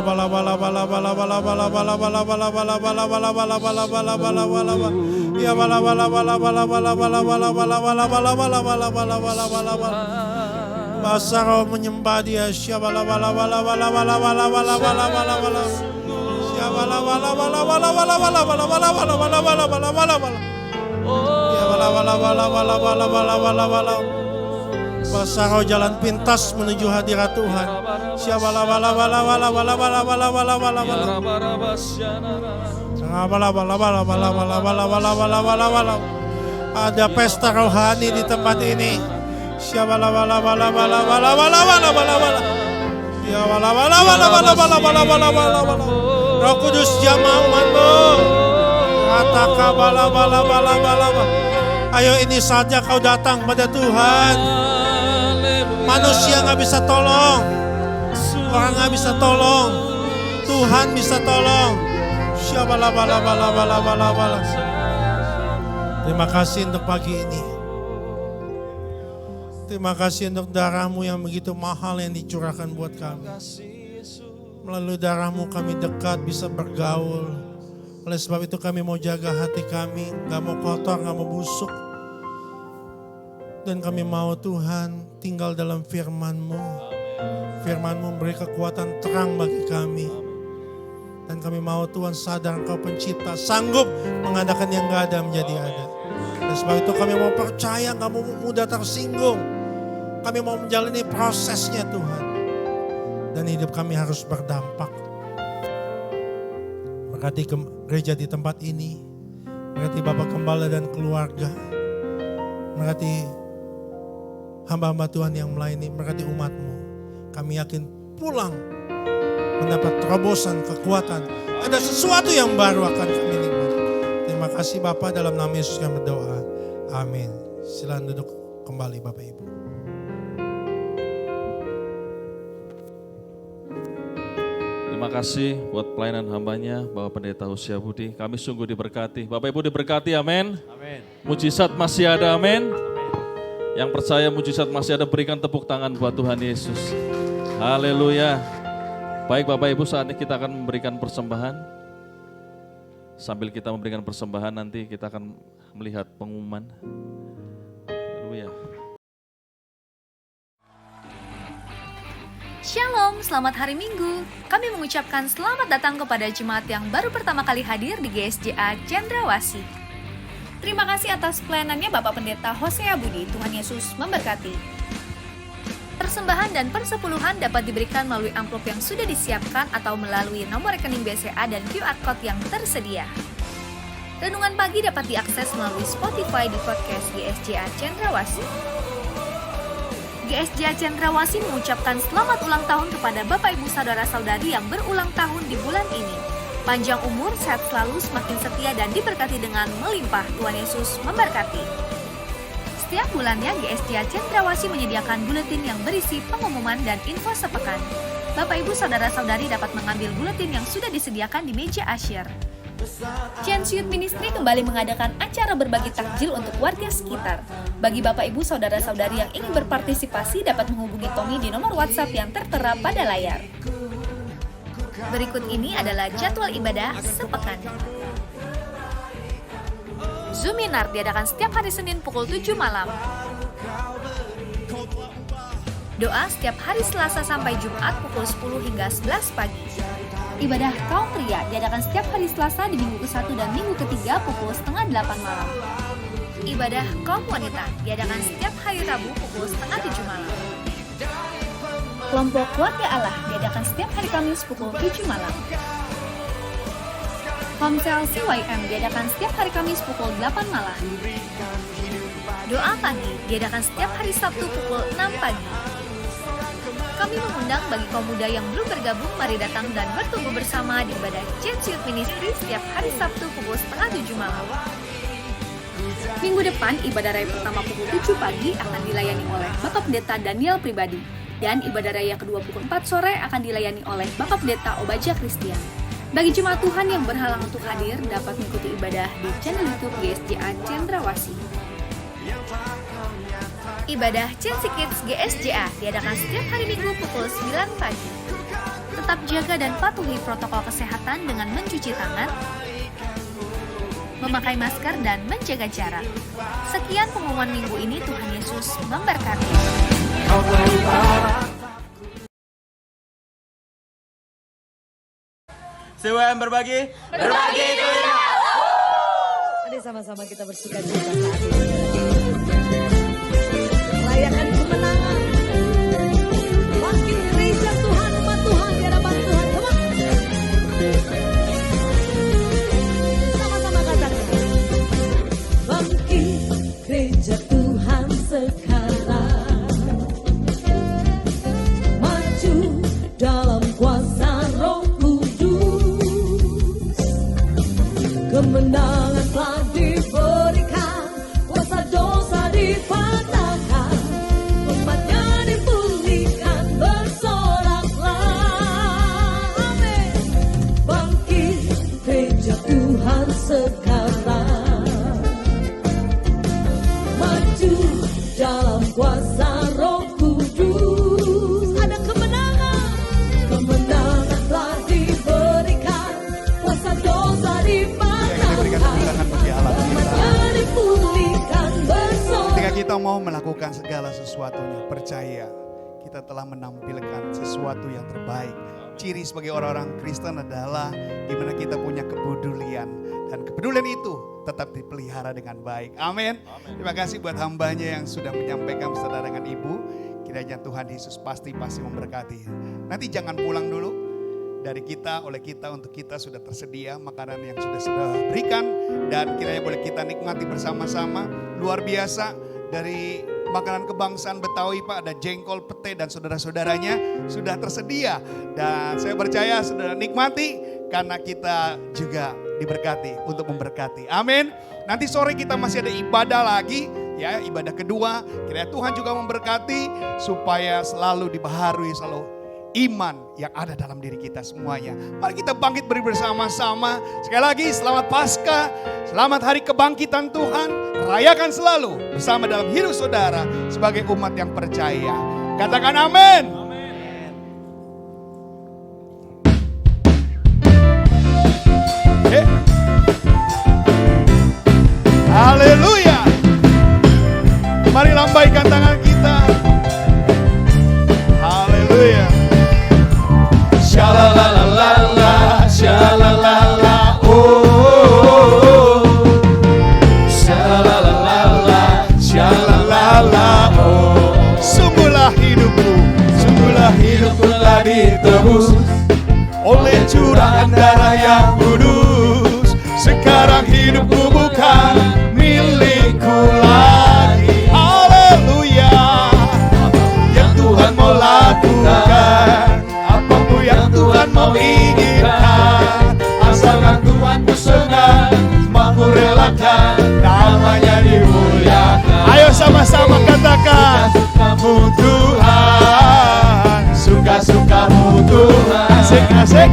Bala bala bala bala bala bala bala bala bala bala bala bala bala bala bala bala bala bala. Ya bala bala bala bala bala bala bala bala bala bala bala bala bala bala bala bala. Basaro menyembah Dia. Syabala bala bala bala bala bala bala bala bala bala. Syabala bala bala bala bala bala bala bala bala bala bala bala bala bala. Ya bala bala bala bala bala bala bala bala. Basaro jalan pintas menuju hadirat Tuhan. Syabala bala bala bala bala bala bala bala bala bala. Bala bala bala bala bala bala bala bala bala bala. Ada pesta rohani di tempat ini. Syabala bala bala bala bala bala bala bala bala. Ya bala bala bala bala bala bala bala bala bala. Roh Kudus jamah umat-Mu. Katakan bala bala bala bala bala. Ayo ini saatnya kau datang pada Tuhan. Manusia gak bisa tolong. Orang gak bisa tolong. Tuhan bisa tolong. Syabala bala bala bala bala bala. Terima kasih untuk pagi ini. Terima kasih untuk darah-Mu yang begitu mahal yang dicurahkan buat kami. Melalui darah-Mu kami dekat bisa bergaul. Oleh sebab itu kami mau jaga hati kami. Gak mau kotor, gak mau busuk. Dan kami mau Tuhan tinggal dalam firman-Mu. Firman-Mu memberi kekuatan terang bagi kami. Dan kami mau Tuhan sadar Engkau pencipta, sanggup mengadakan yang gak ada menjadi ada. Dan sebab itu kami mau percaya, gak mau mudah tersinggung. Kami mau menjalani prosesnya Tuhan. Dan hidup kami harus berdampak. Berkati gereja di tempat ini. Berkati Bapak Gembala dan keluarga. Berkati hamba-hamba Tuhan yang melayani, berkati umat-Mu. Kami yakin pulang mendapat terobosan, kekuatan. Ada sesuatu yang baru akan kami nikmati. Terima kasih Bapak, dalam nama Yesus kami berdoa. Amin. Silakan duduk kembali Bapak Ibu. Terima kasih buat pelayanan hambanya, Bapak Pendeta Hosea Budi. Kami sungguh diberkati. Bapak Ibu diberkati, amin. Mujizat masih ada, amin. Yang percaya mujizat masih ada, berikan tepuk tangan buat Tuhan Yesus. Haleluya. Baik Bapak Ibu, saatnya kita akan memberikan persembahan. Sambil kita memberikan persembahan, nanti kita akan melihat pengumuman. Haleluya. Shalom, selamat hari Minggu. Kami mengucapkan selamat datang kepada jemaat yang baru pertama kali hadir di GSJA Cendrawasih. Terima kasih atas pelayanannya Bapak Pendeta Hosea Budi. Tuhan Yesus memberkati. Persembahan dan persepuluhan dapat diberikan melalui amplop yang sudah disiapkan atau melalui nomor rekening BCA dan QR Code yang tersedia. Renungan pagi dapat diakses melalui Spotify di podcast GSJA Cendrawasih. GSJA Cendrawasih mengucapkan selamat ulang tahun kepada Bapak Ibu Saudara-saudari yang berulang tahun di bulan ini. Panjang umur, sehat selalu, semakin setia dan diberkati dengan melimpah. Tuhan Yesus memberkati. Setiap bulannya GSJA Cendrawasih menyediakan buletin yang berisi pengumuman dan info sepekan. Bapak Ibu Saudara-saudari dapat mengambil buletin yang sudah disediakan di meja asyir. Chance Youth Ministry kembali mengadakan acara berbagi takjil untuk warga sekitar. Bagi Bapak Ibu Saudara-saudari yang ingin berpartisipasi dapat menghubungi Tommy di nomor WhatsApp yang tertera pada layar. Berikut ini adalah jadwal ibadah sepekan. Zoominar diadakan setiap hari Senin pukul 7 malam. Doa setiap hari Selasa sampai Jumat pukul 10 hingga 11 pagi. Ibadah kaum pria diadakan setiap hari Selasa di minggu ke-1 dan minggu ke-3 pukul 7:30 malam. Ibadah kaum wanita diadakan setiap hari Rabu pukul 6:30 malam. Kelompok Keluarga Allah diadakan setiap hari Kamis pukul 7 malam. Komsel CYM diadakan setiap hari Kamis pukul 8 malam. Doa pagi diadakan setiap hari Sabtu pukul 6 pagi. Kami mengundang bagi kaum muda yang belum bergabung, mari datang dan bertumbuh bersama di ibadah Church Youth Ministry setiap hari Sabtu pukul setengah 7 malam. Minggu depan, ibadah raya pertama pukul 7 pagi akan dilayani oleh Bapak Pendeta Daniel pribadi. Dan ibadah raya kedua pukul 4 sore akan dilayani oleh Bapak Pendeta Obaja Christian. Bagi jemaat Tuhan yang berhalang untuk hadir, dapat mengikuti ibadah di channel YouTube GSJA Cendrawasih. Ibadah Chelsea Kids GSJA diadakan setiap hari Minggu pukul 9 pagi. Tetap jaga dan patuhi protokol kesehatan dengan mencuci tangan, memakai masker, dan menjaga jarak. Sekian pengumuman minggu ini, Tuhan Yesus memberkati. CWM berbagi itu indah. Mari sama-sama kita bersuka cita saat ini. Rayakan kemenangan. Bangkit gereja Tuhan, umat Tuhan di hadapan Tuhan. Come on. Sama-sama katakan. Bangkit gereja Tuhan sekarang. Maju dalam kuasa Roh Kudus. Kemenangan telah diberikan, kuasa dosa dipatahkan, umatnya dipulihkan, bersoraklah. Amin. Bangkit gereja Tuhan sekarang. Maju dalam kuasa Roh Kudus. Ada kemenangan. Kemenangan telah diberikan, kuasa dosa dipatahkan, umatnya dipulihkan, bersorak. Ketika kita mau melakukan segala sesuatunya, percaya kita telah menampilkan sesuatu yang terbaik. Ciri sebagai orang-orang Kristen adalah di mana kita punya kepedulian, dan kepedulian itu tetap dipelihara dengan baik. Amin. Terima kasih buat hambanya yang sudah menyampaikan beserta dengan Ibu. Kiranya Tuhan Yesus pasti memberkati. Nanti jangan pulang dulu. Dari kita, oleh kita, untuk kita sudah tersedia makanan yang sudah berikan. Dan kiranya boleh kita nikmati bersama-sama. Luar biasa dari makanan kebangsaan Betawi Pak. Ada jengkol, pete dan saudara-saudaranya sudah tersedia. Dan saya percaya saudara nikmati karena kita juga diberkati untuk memberkati. Amin. Nanti sore kita masih ada ibadah lagi. Ya, ibadah kedua. Kiranya Tuhan juga memberkati supaya selalu dibaharui selalu iman yang ada dalam diri kita semuanya. Mari kita bangkit beri bersama-sama. Sekali lagi selamat Paskah, selamat hari kebangkitan Tuhan. Rayakan selalu bersama dalam hidup saudara sebagai umat yang percaya. Katakan amin. Haleluya. Mari lambaikan tangan kita. Haleluya. Shalalalala, shalalalala, oh. Shalalalala, shalalala, oh. Sungguhlah hidupku telah ditebus oleh curahan darah yang kudus. Sekarang hidupku bukan milikku lagi. Haleluya. Yang Tuhan mau lakukan, yang Tuhan mau inginkan, asalkan Tuhan ku senang, aku relakan, namanya dimuliakan. Ayo sama-sama katakan, suka-sukamu Tuhan, suka-sukamu Tuhan, asik-asik,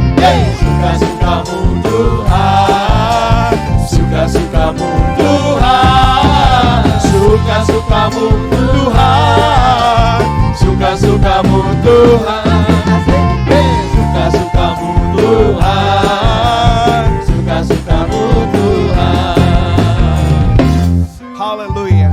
suka-sukamu Tuhan, suka-sukamu Tuhan, suka-sukamu Tuhan, suka-sukamu Tuhan. Suka-sukamu Tuhan, suka-sukamu Tuhan. Haleluya.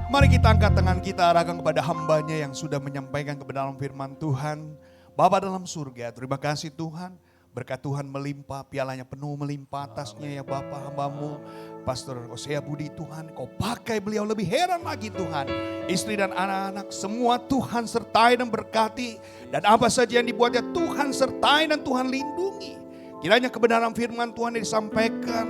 Mari kita angkat tangan kita arahkan kepada hambanya yang sudah menyampaikan kepada dalam firman Tuhan. Bapa dalam surga, terima kasih Tuhan. Berkat Tuhan melimpah, pialanya penuh melimpah atasnya ya Bapa hambamu. Pastor Hosea Budi, Tuhan Kau pakai beliau lebih heran lagi Tuhan. Istri dan anak-anak semua Tuhan sertai dan berkati. Dan apa saja yang dibuatnya Tuhan sertai dan Tuhan lindungi. Kiranya kebenaran firman Tuhan yang disampaikan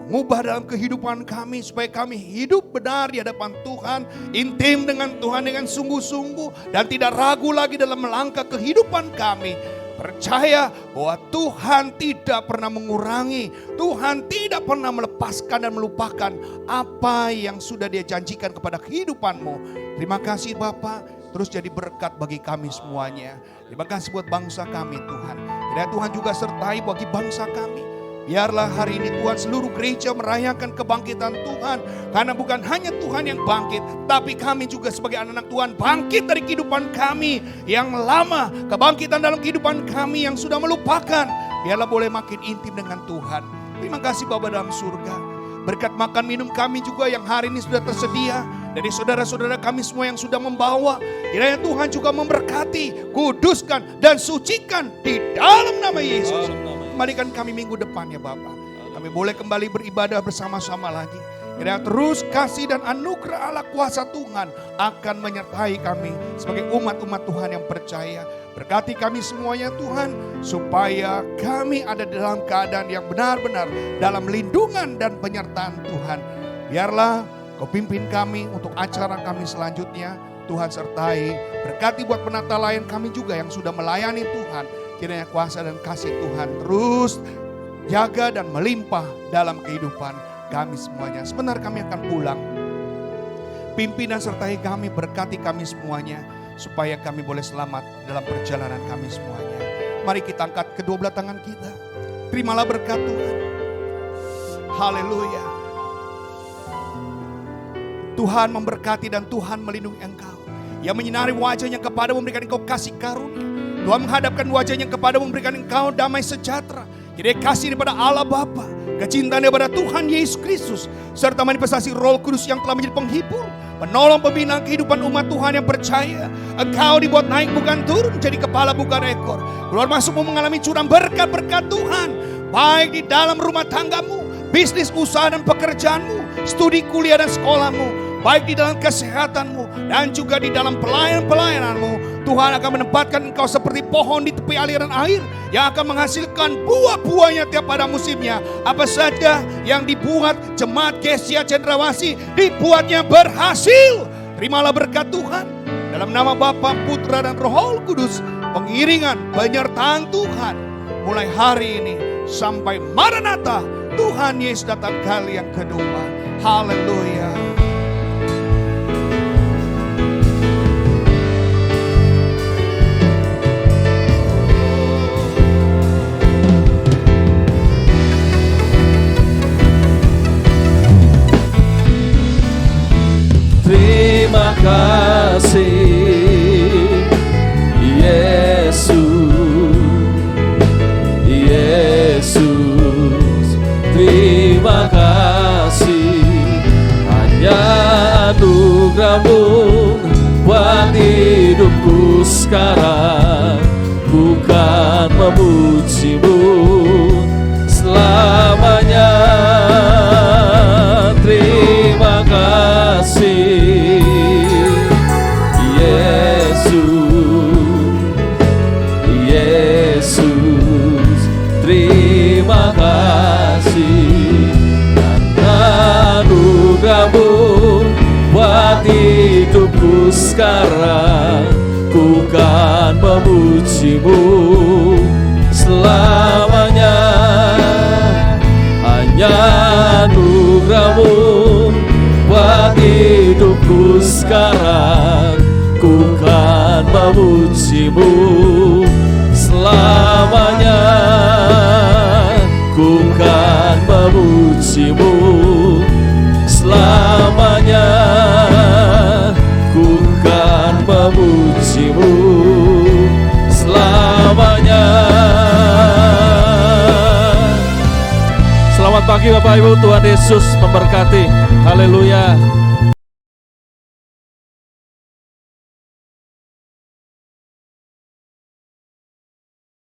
mengubah dalam kehidupan kami. Supaya kami hidup benar di hadapan Tuhan. Intim dengan Tuhan dengan sungguh-sungguh. Dan tidak ragu lagi dalam melangkah kehidupan kami. Percaya bahwa Tuhan tidak pernah mengurangi, Tuhan tidak pernah melepaskan dan melupakan apa yang sudah Dia janjikan kepada kehidupanmu. Terima kasih Bapak, terus jadi berkat bagi kami semuanya. Terima kasih buat bangsa kami Tuhan. Dan Tuhan juga sertai bagi bangsa kami. Biarlah hari ini Tuhan seluruh gereja merayakan kebangkitan Tuhan. Karena bukan hanya Tuhan yang bangkit, tapi kami juga sebagai anak-anak Tuhan bangkit dari kehidupan kami yang lama. Kebangkitan dalam kehidupan kami yang sudah melupakan. Biarlah boleh makin intim dengan Tuhan. Terima kasih Bapa dalam surga. Berkat makan minum kami juga yang hari ini sudah tersedia. Dari saudara-saudara kami semua yang sudah membawa. Kiranya Tuhan juga memberkati, kuduskan dan sucikan di dalam nama Yesus. Kembalikan kami minggu depan ya Bapak. Kami boleh kembali beribadah bersama-sama lagi. Kiranya terus kasih dan anugerah Allah kuasa Tuhan akan menyertai kami sebagai umat-umat Tuhan yang percaya. Berkati kami semuanya Tuhan, supaya kami ada dalam keadaan yang benar-benar dalam lindungan dan penyertaan Tuhan. Biarlah Kau pimpin kami untuk acara kami selanjutnya. Tuhan sertai, berkati buat penata layan kami juga yang sudah melayani Tuhan. Kiranya kuasa dan kasih Tuhan terus jaga dan melimpah dalam kehidupan kami semuanya. Sebentar kami akan pulang. Pimpin dan sertai kami, berkati kami semuanya. Supaya kami boleh selamat dalam perjalanan kami semuanya. Mari kita angkat kedua belah tangan kita. Terimalah berkat Tuhan. Haleluya. Tuhan memberkati dan Tuhan melindungi engkau. Yang menyinari wajahnya kepada memberikan engkau kasih karunia. Tuhan menghadapkan wajahnya kepada memberikan engkau damai sejahtera. Jadi kasih daripada Allah Bapa, kecintaan daripada Tuhan Yesus Kristus, serta manifestasi Roh Kudus yang telah menjadi penghibur, penolong pembina kehidupan umat Tuhan yang percaya. Engkau dibuat naik bukan turun, jadi kepala bukan ekor. Keluar masukmu mengalami curang berkat-berkat Tuhan, baik di dalam rumah tanggamu, bisnis, usaha dan pekerjaanmu, studi, kuliah dan sekolahmu, baik di dalam kesehatanmu dan juga di dalam pelayanan-pelayananmu. Tuhan akan menempatkan engkau seperti pohon di tepi aliran air yang akan menghasilkan buah-buahnya tiap pada musimnya. Apa saja yang dibuat jemaat Gesia Cendrawasih, dibuatnya berhasil. Terimalah berkat Tuhan. Dalam nama Bapa, Putra dan Roh Kudus, pengiringan, penyertaan Tuhan mulai hari ini sampai Maranatha, Tuhan Yesus datang kali yang kedua. Haleluya. Terima kasih Yesus, terima kasih. Hanya anugerah-Mu buat hidupku sekarang, bukan memuji-Mu selamanya. Terima kasih Yesus, terima kasih. Karena anugerah-Mu buat hidupku sekarang, ku kan memuji-Mu selamanya. Hanya anugerah-Mu buat hidupku sekarang, ku kan memuji-Mu selamanya. Ku kan memuji-Mu selamanya. Ku kan memuji-Mu selamanya. Selamat pagi Bapak Ibu, Tuhan Yesus memberkati. Haleluya.